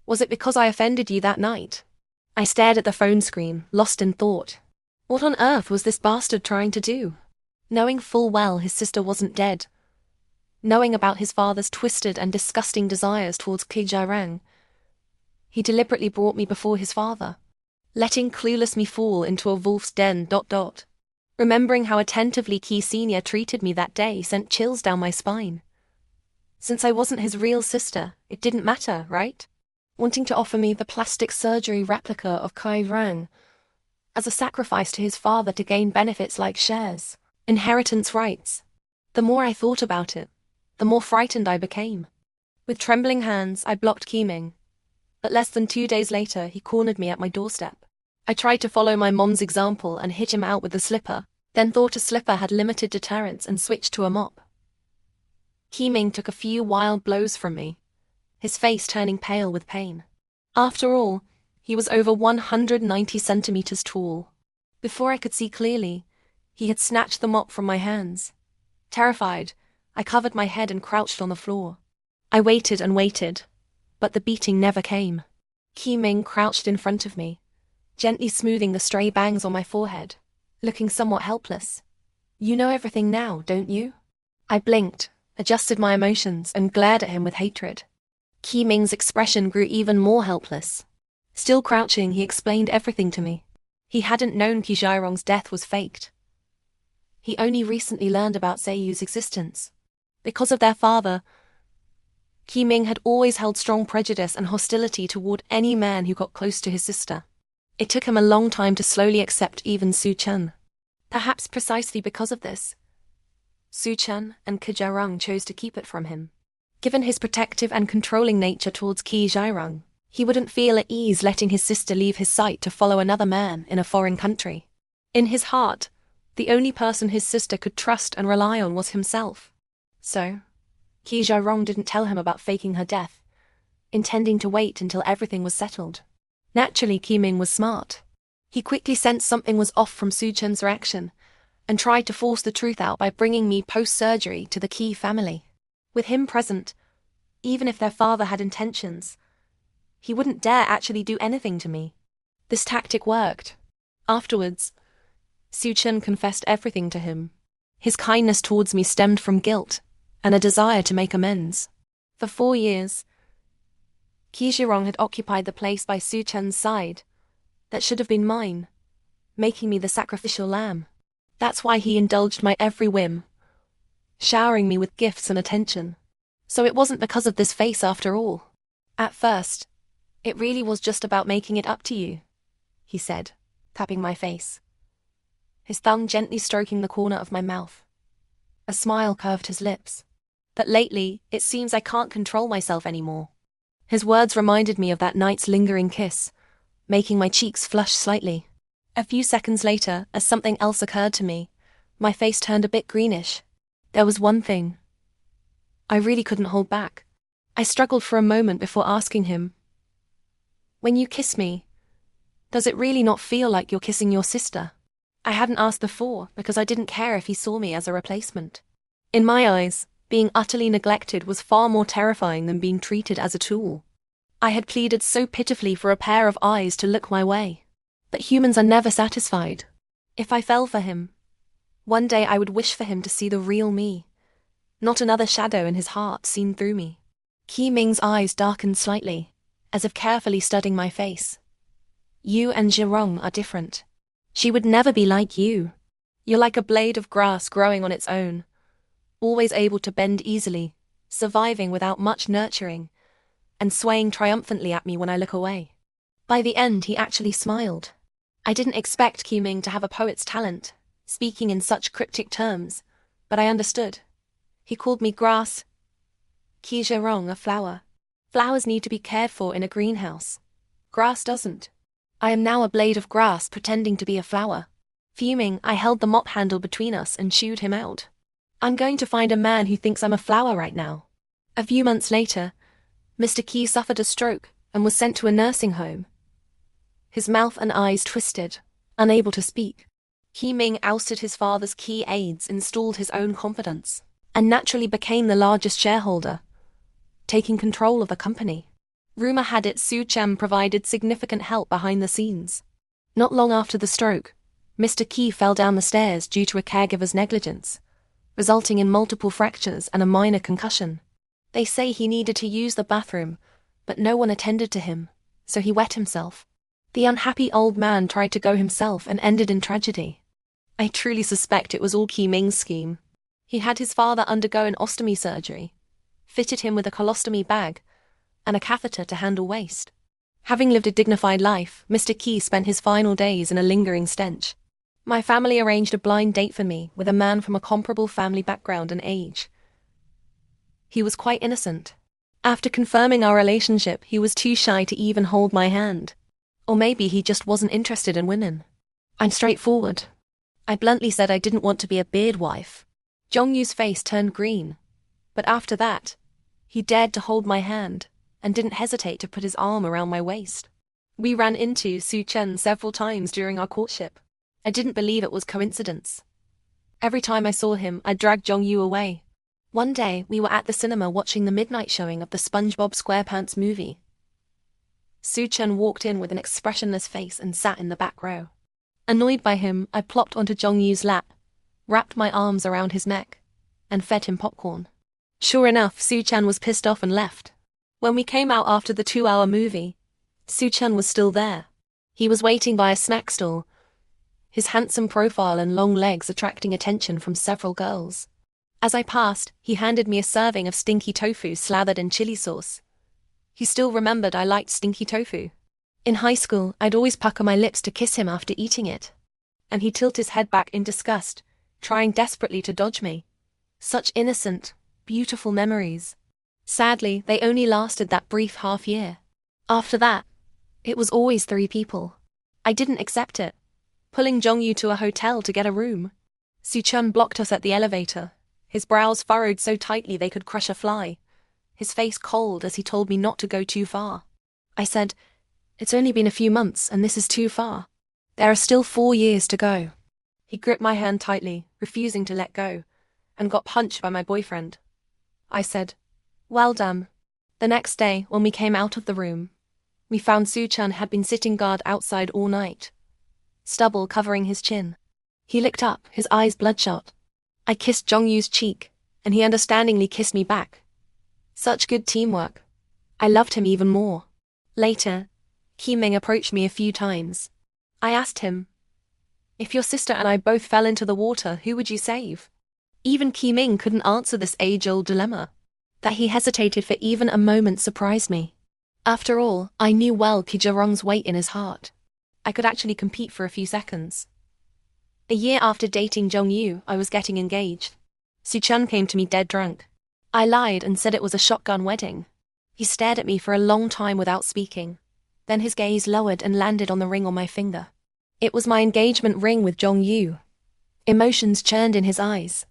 Was it because I offended you that night? I stared at the phone screen, lost in thought. What on earth was this bastard trying to do? Knowing full well his sister wasn't dead, knowing about his father's twisted and disgusting desires towards Ki Zhairong, he deliberately brought me before his father. letting clueless me fall into a wolf's den. Remembering how attentively Key Sr. treated me that day sent chills down my spine. Since I wasn't his real sister, it didn't matter, right? Wanting to offer me the plastic surgery replica of Kai Rang as a sacrifice to his father to gain benefits like shares, inheritance rights. The more I thought about it, the more frightened I became. With trembling hands, I blocked Keeming. But less than 2 days later, he cornered me at my doorstep. I tried to follow my mom's example and hit him out with the slipper, then thought a slipper had limited deterrence and switched to a mop. Keeming took a few wild blows from me, his face turning pale with pain. After all, he was over 190 centimeters tall. Before I could see clearly, he had snatched the mop from my hands. Terrified, I covered my head and crouched on the floor. I waited and waited, but the beating never came. Keeming crouched in front of me, gently smoothing the stray bangs on my forehead, looking somewhat helpless. "You know everything now, don't you?" I blinked, adjusted my emotions, and glared at him with hatred. Keeming's expression grew even more helpless. Still crouching, he explained everything to me. He hadn't known Ki Jairong's death was faked. He only recently learned about Seiyu's existence. Because of their father, Keeming had always held strong prejudice and hostility toward any man who got close to his sister. It took him a long time to slowly accept even Su Chen. Perhaps precisely because of this, Su Chen and Ki Jairong chose to keep it from him. Given his protective and controlling nature towards Ki Jairong, he wouldn't feel at ease letting his sister leave his sight to follow another man in a foreign country. In his heart, the only person his sister could trust and rely on was himself. So, Ki Jairong didn't tell him about faking her death, intending to wait until everything was settled. Naturally, Keeming was smart. He quickly sensed something was off from Su Chen's reaction, and tried to force the truth out by bringing me post-surgery to the Ki family. With him present, even if their father had intentions, he wouldn't dare actually do anything to me. This tactic worked. Afterwards, Su Chen confessed everything to him. His kindness towards me stemmed from guilt and a desire to make amends. For 4 years, Ki Jairong had occupied the place by Su Chen's side that should have been mine, making me the sacrificial lamb. That's why he indulged my every whim, showering me with gifts and attention. So it wasn't because of this face after all. At first, it really was just about making it up to you, he said, tapping my face, his thumb gently stroking the corner of my mouth. A smile curved his lips. But lately, it seems I can't control myself anymore. His words reminded me of that night's lingering kiss, making my cheeks flush slightly. A few seconds later, as something else occurred to me, my face turned a bit greenish. There was one thing I really couldn't hold back. I struggled for a moment before asking him, "When you kiss me, does it really not feel like you're kissing your sister?" I hadn't asked before because I didn't care if he saw me as a replacement. In my eyes, being utterly neglected was far more terrifying than being treated as a tool. I had pleaded so pitifully for a pair of eyes to look my way. But humans are never satisfied. If I fell for him, one day I would wish for him to see the real me, not another shadow in his heart seen through me. Keeming's eyes darkened slightly, as if carefully studying my face. "You and Jairong are different. She would never be like you. You're like a blade of grass growing on its own, always able to bend easily, surviving without much nurturing, and swaying triumphantly at me when I look away." By the end, he actually smiled. I didn't expect Keeming to have a poet's talent, speaking in such cryptic terms, but I understood. He called me grass, Ki Jairong a flower. Flowers need to be cared for in a greenhouse. Grass doesn't. I am now a blade of grass pretending to be a flower. Fuming, I held the mop handle between us and chewed him out. I'm going to find a man who thinks I'm a flower right now. A few months later, Mr. Ki suffered a stroke and was sent to a nursing home. His mouth and eyes twisted, unable to speak. Keeming ousted his father's key aides, installed his own confidence, and naturally became the largest shareholder, taking control of the company. Rumor had it Su Chen provided significant help behind the scenes. Not long after the stroke, Mr. Ki fell down the stairs due to a caregiver's negligence, resulting in multiple fractures and a minor concussion. They say he needed to use the bathroom, but no one attended to him, so he wet himself. The unhappy old man tried to go himself and ended in tragedy. I truly suspect it was all Ki Ming's scheme. He had his father undergo an ostomy surgery, fitted him with a colostomy bag, and a catheter to handle waste. Having lived a dignified life, Mr. Ki spent his final days in a lingering stench. My family arranged a blind date for me with a man from a comparable family background and age. He was quite innocent. After confirming our relationship, he was too shy to even hold my hand. Or maybe he just wasn't interested in women. I'm straightforward. I bluntly said I didn't want to be a beard wife. Jong-Yu's face turned green. But after that, he dared to hold my hand and didn't hesitate to put his arm around my waist. We ran into Su Chen several times during our courtship. I didn't believe it was coincidence. Every time I saw him, I dragged Jong-Yu away. One day, we were at the cinema watching the midnight showing of the SpongeBob SquarePants movie. Su Chen walked in with an expressionless face and sat in the back row. Annoyed by him, I plopped onto Jong-Yu's lap, wrapped my arms around his neck, and fed him popcorn. Sure enough, Su Chen was pissed off and left. When we came out after the 2-hour movie, Su Chen was still there. He was waiting by a snack stall, his handsome profile and long legs attracting attention from several girls. As I passed, he handed me a serving of stinky tofu slathered in chili sauce. He still remembered I liked stinky tofu. In high school, I'd always pucker my lips to kiss him after eating it. And he'd tilt his head back in disgust, trying desperately to dodge me. Such innocent, beautiful memories. Sadly, they only lasted that brief half-year. After that, it was always 3 people. I didn't accept it, pulling Jong-Yu to a hotel to get a room. Su Chen blocked us at the elevator, his brows furrowed so tightly they could crush a fly, his face cold as he told me not to go too far. I said, "It's only been a few months and this is too far. There are still 4 years to go." He gripped my hand tightly, refusing to let go, and got punched by my boyfriend. I said, "Well done." The next day, when we came out of the room, we found Su Chen had been sitting guard outside all night, stubble covering his chin. He looked up, his eyes bloodshot. I kissed Jong-Yu's cheek, and he understandingly kissed me back. Such good teamwork. I loved him even more. Later, Ki Ming approached me a few times. I asked him, "If your sister and I both fell into the water, who would you save?" Even Ki Ming couldn't answer this age-old dilemma. That he hesitated for even a moment surprised me. After all, I knew well Ki Zhirong's weight in his heart. I could actually compete for a few seconds. A year after dating Jong-Yu, I was getting engaged. Su Chen came to me dead drunk. I lied and said it was a shotgun wedding. He stared at me for a long time without speaking. Then his gaze lowered and landed on the ring on my finger. It was my engagement ring with Jong-Yu. Emotions churned in his eyes,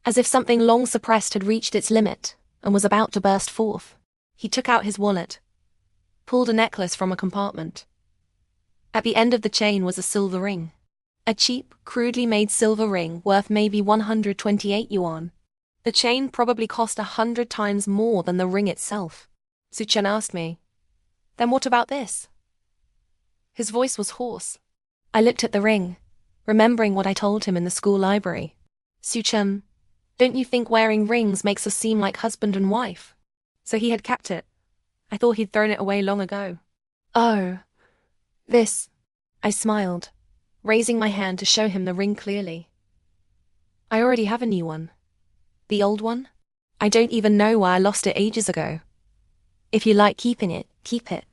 as if something long suppressed had reached its limit and was about to burst forth. He took out his wallet, pulled a necklace from a compartment. At the end of the chain was a silver ring. A cheap, crudely made silver ring worth maybe 128 yuan. The chain probably cost 100 times more than the ring itself. Su Chen asked me, "Then what about this?" His voice was hoarse. I looked at the ring, remembering what I told him in the school library. "Su Chen, don't you think wearing rings makes us seem like husband and wife?" So he had kept it. I thought he'd thrown it away long ago. "Oh, this." I smiled, raising my hand to show him the ring clearly. "I already have a new one. The old one? I don't even know why I lost it ages ago. If you like keeping it, keep it."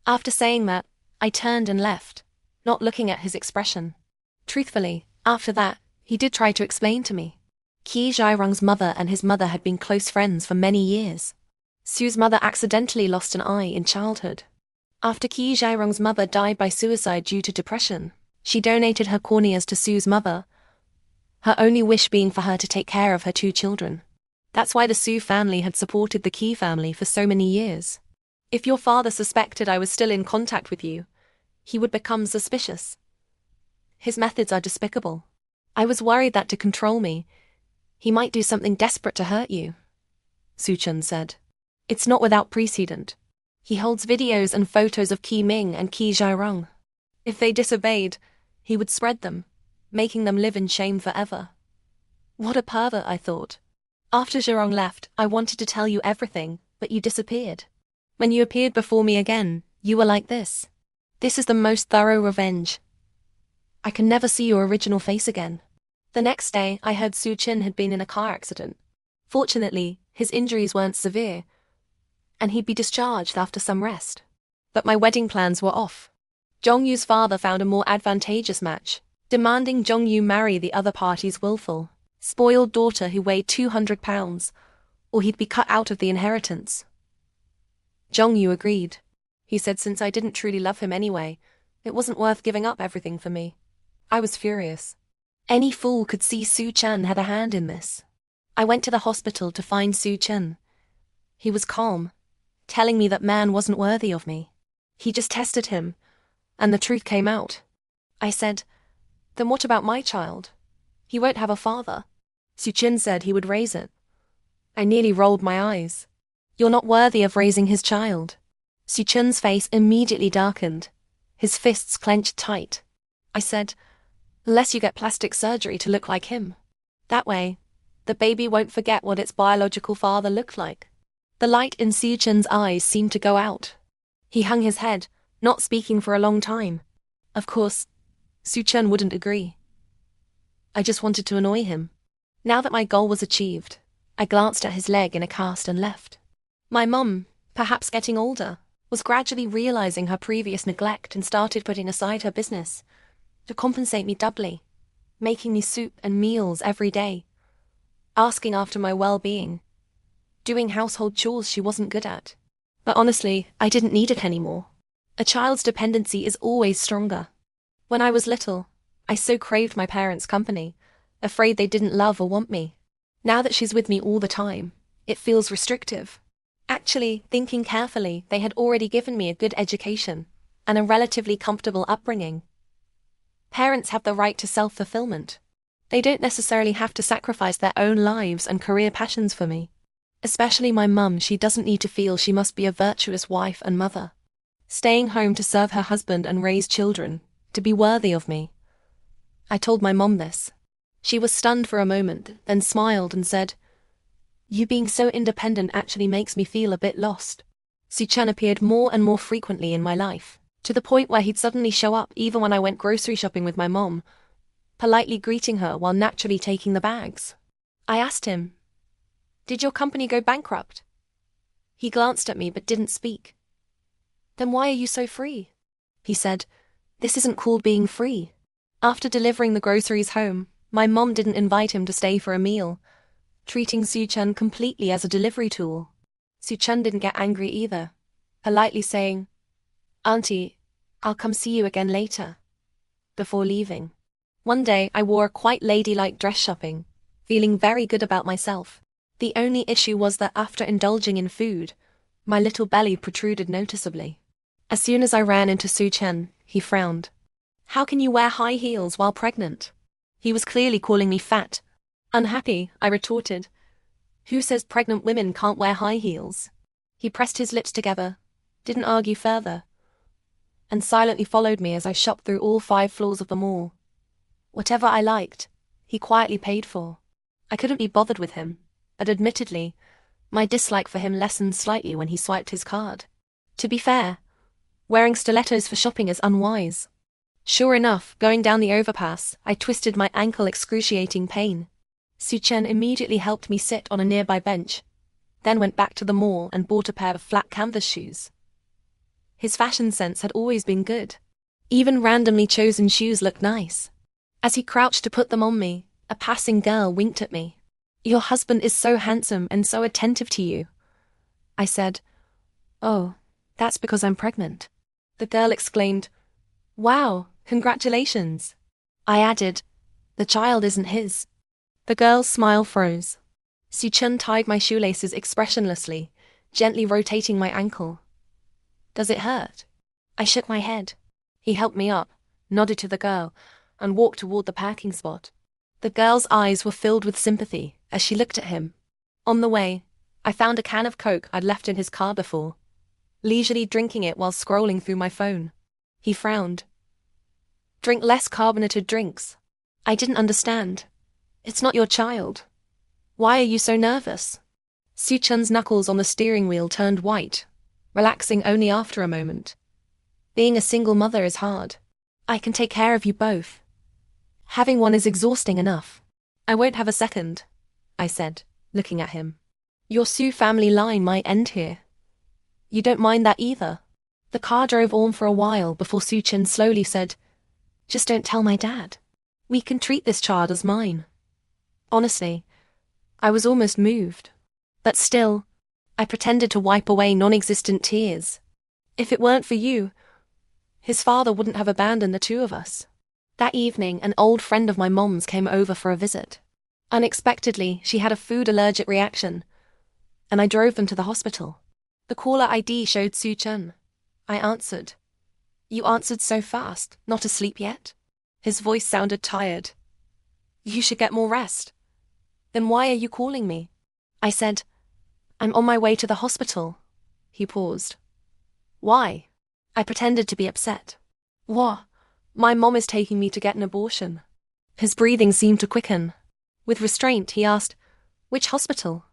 After saying that, I turned and left, not looking at his expression. Truthfully, after that, he did try to explain to me. Ki Zhirong's mother and his mother had been close friends for many years. Su's mother accidentally lost an eye in childhood. After Ki Zhirong's mother died by suicide due to depression, she donated her corneas to Su's mother, her only wish being for her to take care of her 2 children. That's why the Su family had supported the Ki family for so many years. If your father suspected I was still in contact with you, he would become suspicious. His methods are despicable. I was worried that to control me, he might do something desperate to hurt you, Su Chen said. It's not without precedent. He holds videos and photos of Ki Ming and Ki Zhirong. If they disobeyed, he would spread them, making them live in shame forever. What a pervert, I thought. After Zhirong left, I wanted to tell you everything, but you disappeared. When you appeared before me again, you were like this. This is the most thorough revenge. I can never see your original face again. The next day, I heard Soo Chin had been in a car accident. Fortunately, his injuries weren't severe, and he'd be discharged after some rest. But my wedding plans were off. Jong-Yu's father found a more advantageous match, demanding Jong-Yu marry the other party's willful, spoiled daughter who weighed 200 pounds, or he'd be cut out of the inheritance. Jong-Yu agreed. He said since I didn't truly love him anyway, it wasn't worth giving up everything for me. I was furious. Any fool could see Soo Chan had a hand in this. I went to the hospital to find Soo Chan. He was calm, telling me that man wasn't worthy of me. He just tested him, and the truth came out. I said, then what about my child? He won't have a father. Soo Chan said he would raise it. I nearly rolled my eyes. You're not worthy of raising his child. Soo Chan's face immediately darkened. His fists clenched tight. I said, unless you get plastic surgery to look like him. That way, the baby won't forget what its biological father looked like. The light in Soo Chan's eyes seemed to go out. He hung his head, not speaking for a long time. Of course, Soo Chan wouldn't agree. I just wanted to annoy him. Now that my goal was achieved, I glanced at his leg in a cast and left. My mum, perhaps getting older, was gradually realizing her previous neglect and started putting aside her business to compensate me doubly, making me soup and meals every day, asking after my well-being, doing household chores she wasn't good at. But honestly, I didn't need it anymore. A child's dependency is always stronger. When I was little, I so craved my parents' company, afraid they didn't love or want me. Now that she's with me all the time, it feels restrictive. Actually, thinking carefully, they had already given me a good education and a relatively comfortable upbringing. Parents have the right to self-fulfillment. They don't necessarily have to sacrifice their own lives and career passions for me. Especially my mum, she doesn't need to feel she must be a virtuous wife and mother, staying home to serve her husband and raise children, to be worthy of me. I told my mom this. She was stunned for a moment, then smiled and said, you being so independent actually makes me feel a bit lost. Soo Chan appeared more and more frequently in my life, to the point where he'd suddenly show up even when I went grocery shopping with my mom, politely greeting her while naturally taking the bags. I asked him, did your company go bankrupt? He glanced at me but didn't speak. Then why are you so free? He said, this isn't called being free. After delivering the groceries home, my mom didn't invite him to stay for a meal, treating Soo Chan completely as a delivery tool. Soo Chan didn't get angry either, politely saying, Auntie, I'll come see you again later, before leaving. One day I wore a quite ladylike dress shopping, feeling very good about myself. The only issue was that after indulging in food, my little belly protruded noticeably. As soon as I ran into Soo Chan, he frowned. How can you wear high heels while pregnant? He was clearly calling me fat. Unhappy, I retorted. Who says pregnant women can't wear high heels? He pressed his lips together, didn't argue further, and silently followed me as I shopped through all 5 floors of the mall. Whatever I liked, he quietly paid for. I couldn't be bothered with him, but admittedly, my dislike for him lessened slightly when he swiped his card. To be fair, wearing stilettos for shopping is unwise. Sure enough, going down the overpass, I twisted my ankle, excruciating pain. Soo Chan immediately helped me sit on a nearby bench, then went back to the mall and bought a pair of flat canvas shoes. His fashion sense had always been good. Even randomly chosen shoes looked nice. As he crouched to put them on me, a passing girl winked at me. Your husband is so handsome and so attentive to you. I said, oh, that's because I'm pregnant. The girl exclaimed, wow, congratulations. I added, the child isn't his. The girl's smile froze. Soo Chan tied my shoelaces expressionlessly, gently rotating my ankle. Does it hurt? I shook my head. He helped me up, nodded to the girl, and walked toward the parking spot. The girl's eyes were filled with sympathy as she looked at him. On the way, I found a can of Coke I'd left in his car before, leisurely drinking it while scrolling through my phone. He frowned. Drink less carbonated drinks. I didn't understand. It's not your child. Why are you so nervous? Soo Chan's knuckles on the steering wheel turned white, relaxing only after a moment. Being a single mother is hard. I can take care of you both. Having one is exhausting enough. I won't have a second, I said, looking at him. Your Sue family line might end here. You don't mind that either? The car drove on for a while before Soo-chan slowly said, Just don't tell my dad. We can treat this child as mine. Honestly, I was almost moved. But still, I pretended to wipe away non-existent tears. If it weren't for you, his father wouldn't have abandoned the two of us. That evening, an old friend of my mom's came over for a visit. Unexpectedly, she had a food allergic reaction, and I drove them to the hospital. The caller ID showed Soo-chan. I answered. You answered so fast, not asleep yet? His voice sounded tired. You should get more rest. Then why are you calling me? I said, I'm on my way to the hospital. He paused. Why? I pretended to be upset. What? My mom is taking me to get an abortion. His breathing seemed to quicken. With restraint, he asked, Which hospital?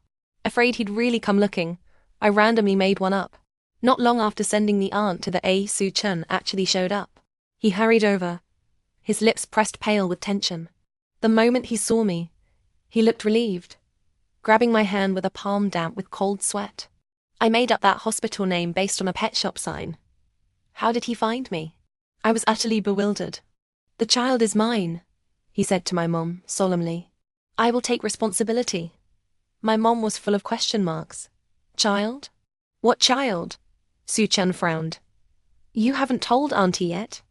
Afraid he'd really come looking, I randomly made one up. Not long after sending the aunt to the A, Soo-chan actually showed up. He hurried over, his lips pressed pale with tension. The moment he saw me, he looked relieved, grabbing my hand with a palm damp with cold sweat. I made up that hospital name based on a pet shop sign. How did he find me? I was utterly bewildered. The child is mine, he said to my mom, solemnly. I will take responsibility. My mom was full of question marks. Child? What child? Soo-chan frowned. You haven't told Auntie yet.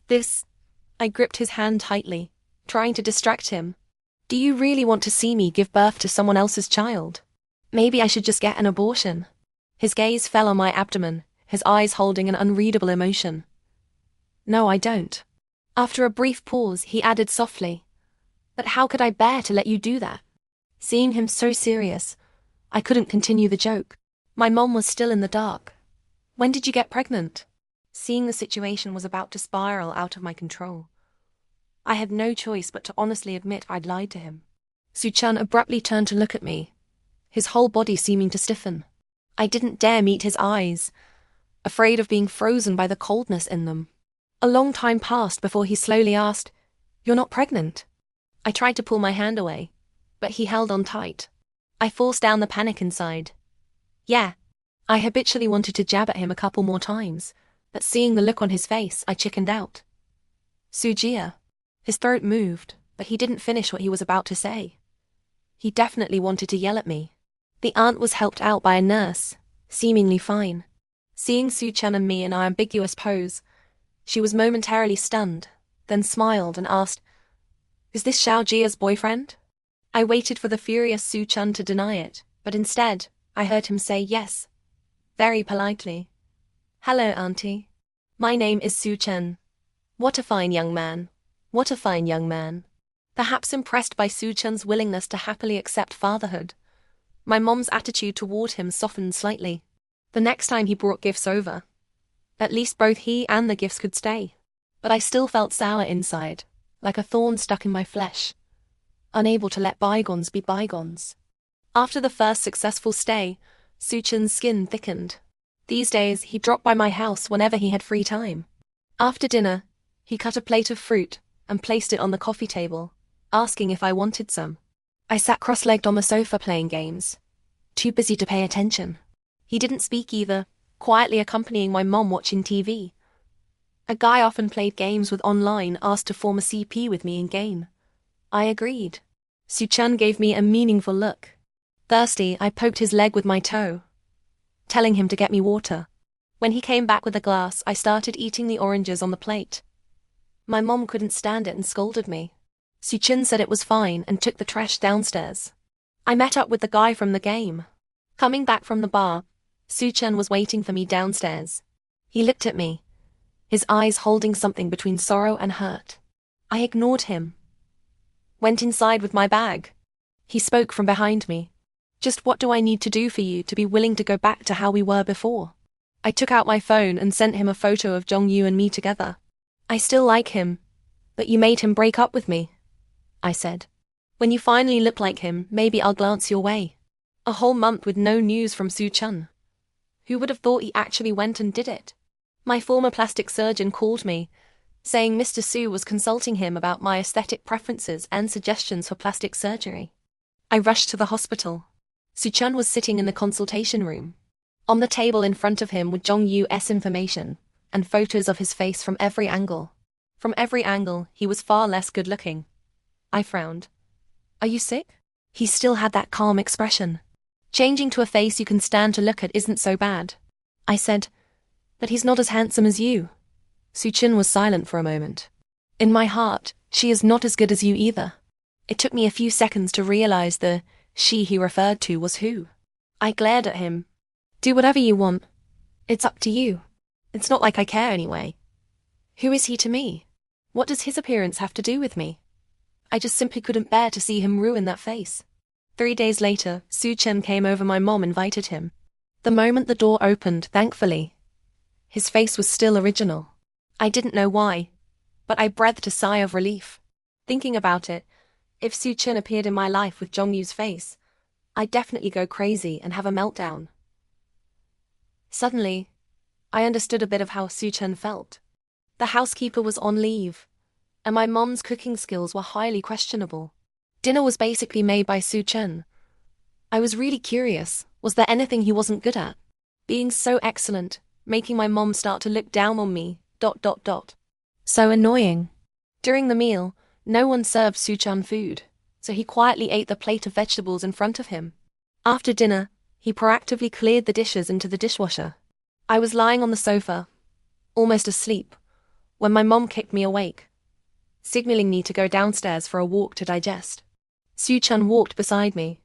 This. I gripped his hand tightly, trying to distract him. Do you really want to see me give birth to someone else's child? Maybe I should just get an abortion. His gaze fell on my abdomen, his eyes holding an unreadable emotion. No, I don't. After a brief pause, he added softly, But how could I bear to let you do that? Seeing him so serious, I couldn't continue the joke. My mom was still in the dark. When did you get pregnant? Seeing the situation was about to spiral out of my control, I had no choice but to honestly admit I'd lied to him. Soo-chan abruptly turned to look at me, his whole body seeming to stiffen. I didn't dare meet his eyes, afraid of being frozen by the coldness in them. A long time passed before he slowly asked, You're not pregnant? I tried to pull my hand away, but he held on tight. I forced down the panic inside. Yeah. I habitually wanted to jab at him a couple more times, but seeing the look on his face, I chickened out. Soo-jia. His throat moved, but he didn't finish what he was about to say. He definitely wanted to yell at me. The aunt was helped out by a nurse, seemingly fine. Seeing Soo-chan and me in our ambiguous pose, she was momentarily stunned, then smiled and asked, Is this Xiaojia's boyfriend? I waited for the furious Soo-chan to deny it, but instead, I heard him say yes, very politely. Hello, Auntie. My name is Soo-chan. What a fine young man. What a fine young man. Perhaps impressed by Soo-chan's willingness to happily accept fatherhood, my mom's attitude toward him softened slightly. The next time he brought gifts over, at least both he and the gifts could stay. But I still felt sour inside, like a thorn stuck in my flesh, unable to let bygones be bygones. After the first successful stay, Soo-chan's skin thickened. These days, he dropped by my house whenever he had free time. After dinner, he cut a plate of fruit and placed it on the coffee table, asking if I wanted some. I sat cross-legged on the sofa playing games, too busy to pay attention. He didn't speak either, quietly accompanying my mom watching TV. A guy often played games with online asked to form a CP with me in-game. I agreed. Soo-chan gave me a meaningful look. Thirsty, I poked his leg with my toe, telling him to get me water. When he came back with a glass, I started eating the oranges on the plate. My mom couldn't stand it and scolded me. Soo-chan said it was fine and took the trash downstairs. I met up with the guy from the game. Coming back from the bar, Soo-chan was waiting for me downstairs. He looked at me, his eyes holding something between sorrow and hurt. I ignored him. Went inside with my bag. He spoke from behind me. Just what do I need to do for you to be willing to go back to how we were before? I took out my phone and sent him a photo of Jong-yu and me together. I still like him, but you made him break up with me, I said. When you finally look like him, maybe I'll glance your way. A whole month with no news from Soo-chan. Who would have thought he actually went and did it? My former plastic surgeon called me, saying Mr. Su was consulting him about my aesthetic preferences and suggestions for plastic surgery. I rushed to the hospital. Su-chun was sitting in the consultation room. On the table in front of him were Jong-Yu's information and photos of his face from every angle. From every angle, he was far less good-looking. I frowned. Are you sick? He still had that calm expression. Changing to a face you can stand to look at isn't so bad. I said, but he's not as handsome as you. Su-chun was silent for a moment. In my heart, she is not as good as you either. It took me a few seconds to realize the she he referred to was who. I glared at him. Do whatever you want. It's up to you. It's not like I care anyway. Who is he to me? What does his appearance have to do with me? I just simply couldn't bear to see him ruin that face. 3 days later, Su-chun came over. My mom invited him. The moment the door opened, thankfully, his face was still original. I didn't know why, but I breathed a sigh of relief. Thinking about it, if Su-chun appeared in my life with Jong-Yu's face, I'd definitely go crazy and have a meltdown. Suddenly, I understood a bit of how Su-chun felt. The housekeeper was on leave, and my mom's cooking skills were highly questionable. Dinner was basically made by Su-chun. I was really curious, was there anything he wasn't good at? Being so excellent, making my mom start to look down on me, ... So annoying. During the meal, no one served Su-chun food, so he quietly ate the plate of vegetables in front of him. After dinner, he proactively cleared the dishes into the dishwasher. I was lying on the sofa, almost asleep, when my mom kicked me awake, signaling me to go downstairs for a walk to digest. Su-chun walked beside me.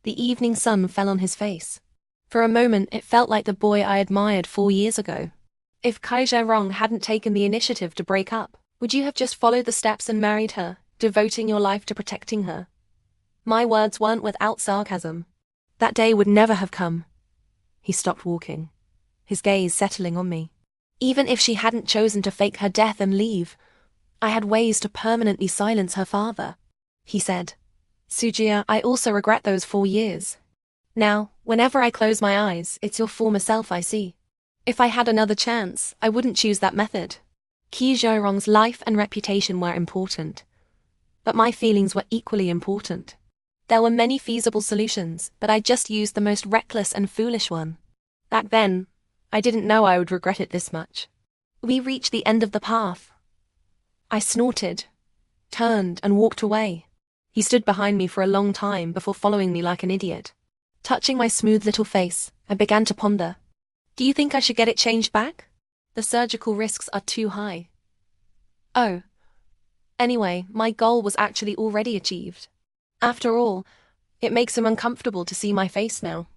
The evening sun fell on his face. For a moment, it felt like the boy I admired 4 years ago. If Kai Jae-rong hadn't taken the initiative to break up, would you have just followed the steps and married her, devoting your life to protecting her? My words weren't without sarcasm. That day would never have come. He stopped walking, his gaze settling on me. Even if she hadn't chosen to fake her death and leave, I had ways to permanently silence her father. He said, Sujia, I also regret those 4 years. Now, whenever I close my eyes, it's your former self I see. If I had another chance, I wouldn't choose that method. Ki Jae-rong's life and reputation were important, but my feelings were equally important. There were many feasible solutions, but I just used the most reckless and foolish one. Back then, I didn't know I would regret it this much. We reached the end of the path. I snorted, turned, and walked away. He stood behind me for a long time before following me like an idiot. Touching my smooth little face, I began to ponder. Do you think I should get it changed back? The surgical risks are too high. Oh. Anyway, my goal was actually already achieved. After all, it makes him uncomfortable to see my face now.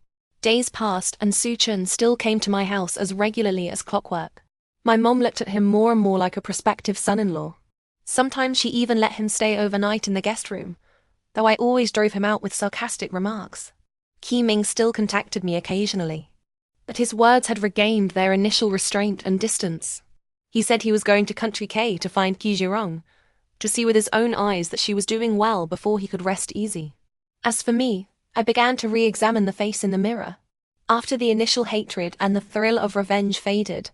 Days passed and Su-chun still came to my house as regularly as clockwork. My mom looked at him more and more like a prospective son-in-law. Sometimes she even let him stay overnight in the guest room, though I always drove him out with sarcastic remarks. Ki Ming still contacted me occasionally, but his words had regained their initial restraint and distance. He said he was going to Country K to find Ki Jae-rong, to see with his own eyes that she was doing well before he could rest easy. As for me, I began to re-examine the face in the mirror. After the initial hatred and the thrill of revenge faded,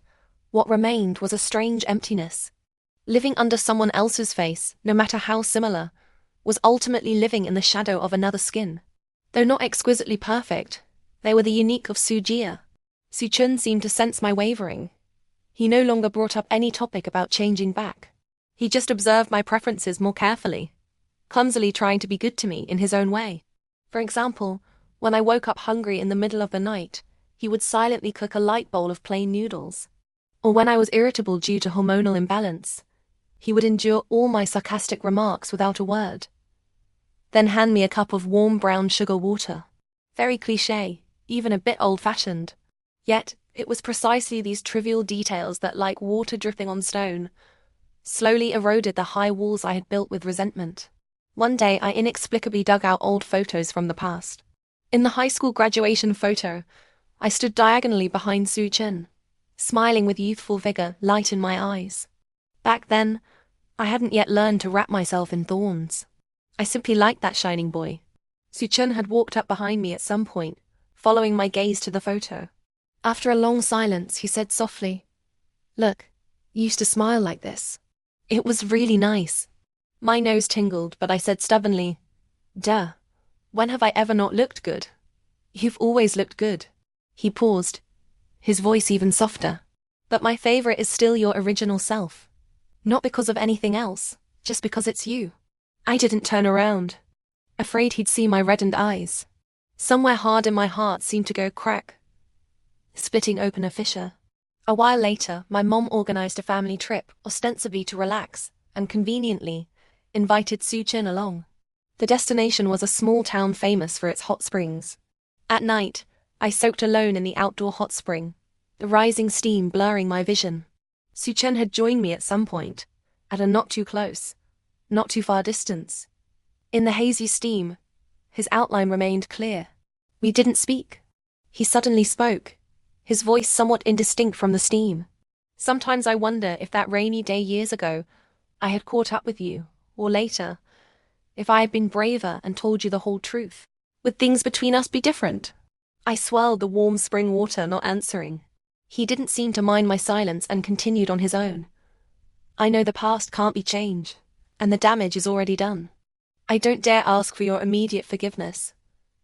what remained was a strange emptiness. Living under someone else's face, no matter how similar, was ultimately living in the shadow of another skin. Though not exquisitely perfect, they were the unique of Sujia. Su-chun seemed to sense my wavering. He no longer brought up any topic about changing back. He just observed my preferences more carefully, clumsily trying to be good to me in his own way. For example, when I woke up hungry in the middle of the night, he would silently cook a light bowl of plain noodles. Or when I was irritable due to hormonal imbalance, he would endure all my sarcastic remarks without a word, then hand me a cup of warm brown sugar water. Very cliché, even a bit old-fashioned. Yet, it was precisely these trivial details that, like water dripping on stone, slowly eroded the high walls I had built with resentment. One day, I inexplicably dug out old photos from the past. In the high school graduation photo, I stood diagonally behind Su-chun, smiling with youthful vigor, light in my eyes. Back then, I hadn't yet learned to wrap myself in thorns. I simply liked that shining boy. Su-chun had walked up behind me at some point, following my gaze to the photo. After a long silence, he said softly, Look, you used to smile like this. It was really nice. My nose tingled, but I said stubbornly, Duh. When have I ever not looked good? You've always looked good. He paused, his voice even softer. But my favorite is still your original self. Not because of anything else, just because it's you. I didn't turn around, afraid he'd see my reddened eyes. Somewhere hard in my heart seemed to go crack, splitting open a fissure. A while later, my mom organized a family trip, ostensibly to relax, and conveniently invited Soo-Chin along. The destination was a small town famous for its hot springs. At night, I soaked alone in the outdoor hot spring, the rising steam blurring my vision. Soo-Chin had joined me at some point, at a not too close, not too far distance. In the hazy steam, his outline remained clear. We didn't speak. He suddenly spoke, his voice somewhat indistinct from the steam. Sometimes I wonder if that rainy day years ago I had caught up with you, or later, if I had been braver and told you the whole truth. Would things between us be different? I swirled the warm spring water, not answering. He didn't seem to mind my silence and continued on his own. I know the past can't be changed, and the damage is already done. I don't dare ask for your immediate forgiveness,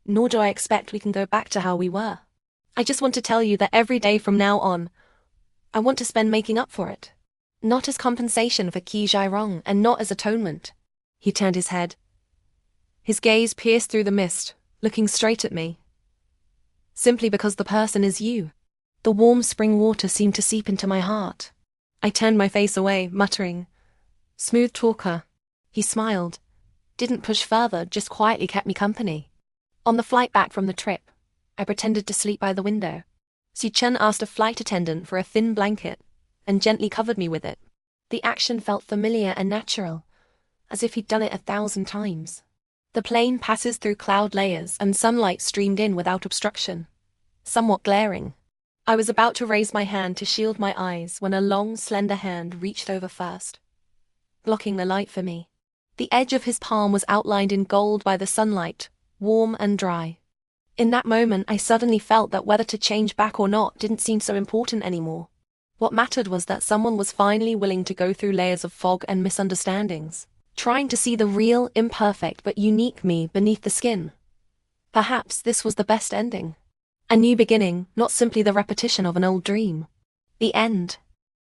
nor do I expect we can go back to how we were. I just want to tell you that every day from now on, I want to spend making up for it. Not as compensation for Ki Jairong, and not as atonement. He turned his head. His gaze pierced through the mist, looking straight at me. Simply because the person is you. The warm spring water seemed to seep into my heart. I turned my face away, muttering, Smooth talker. He smiled, didn't push further, just quietly kept me company. On the flight back from the trip, I pretended to sleep by the window. Soo-Chin asked a flight attendant for a thin blanket and gently covered me with it. The action felt familiar and natural, as if he'd done it 1,000 times. The plane passes through cloud layers and sunlight streamed in without obstruction, somewhat glaring. I was about to raise my hand to shield my eyes when a long, slender hand reached over first, blocking the light for me. The edge of his palm was outlined in gold by the sunlight, warm and dry. In that moment, I suddenly felt that whether to change back or not didn't seem so important anymore. What mattered was that someone was finally willing to go through layers of fog and misunderstandings, trying to see the real, imperfect but unique me beneath the skin. Perhaps this was the best ending. A new beginning, not simply the repetition of an old dream. The end.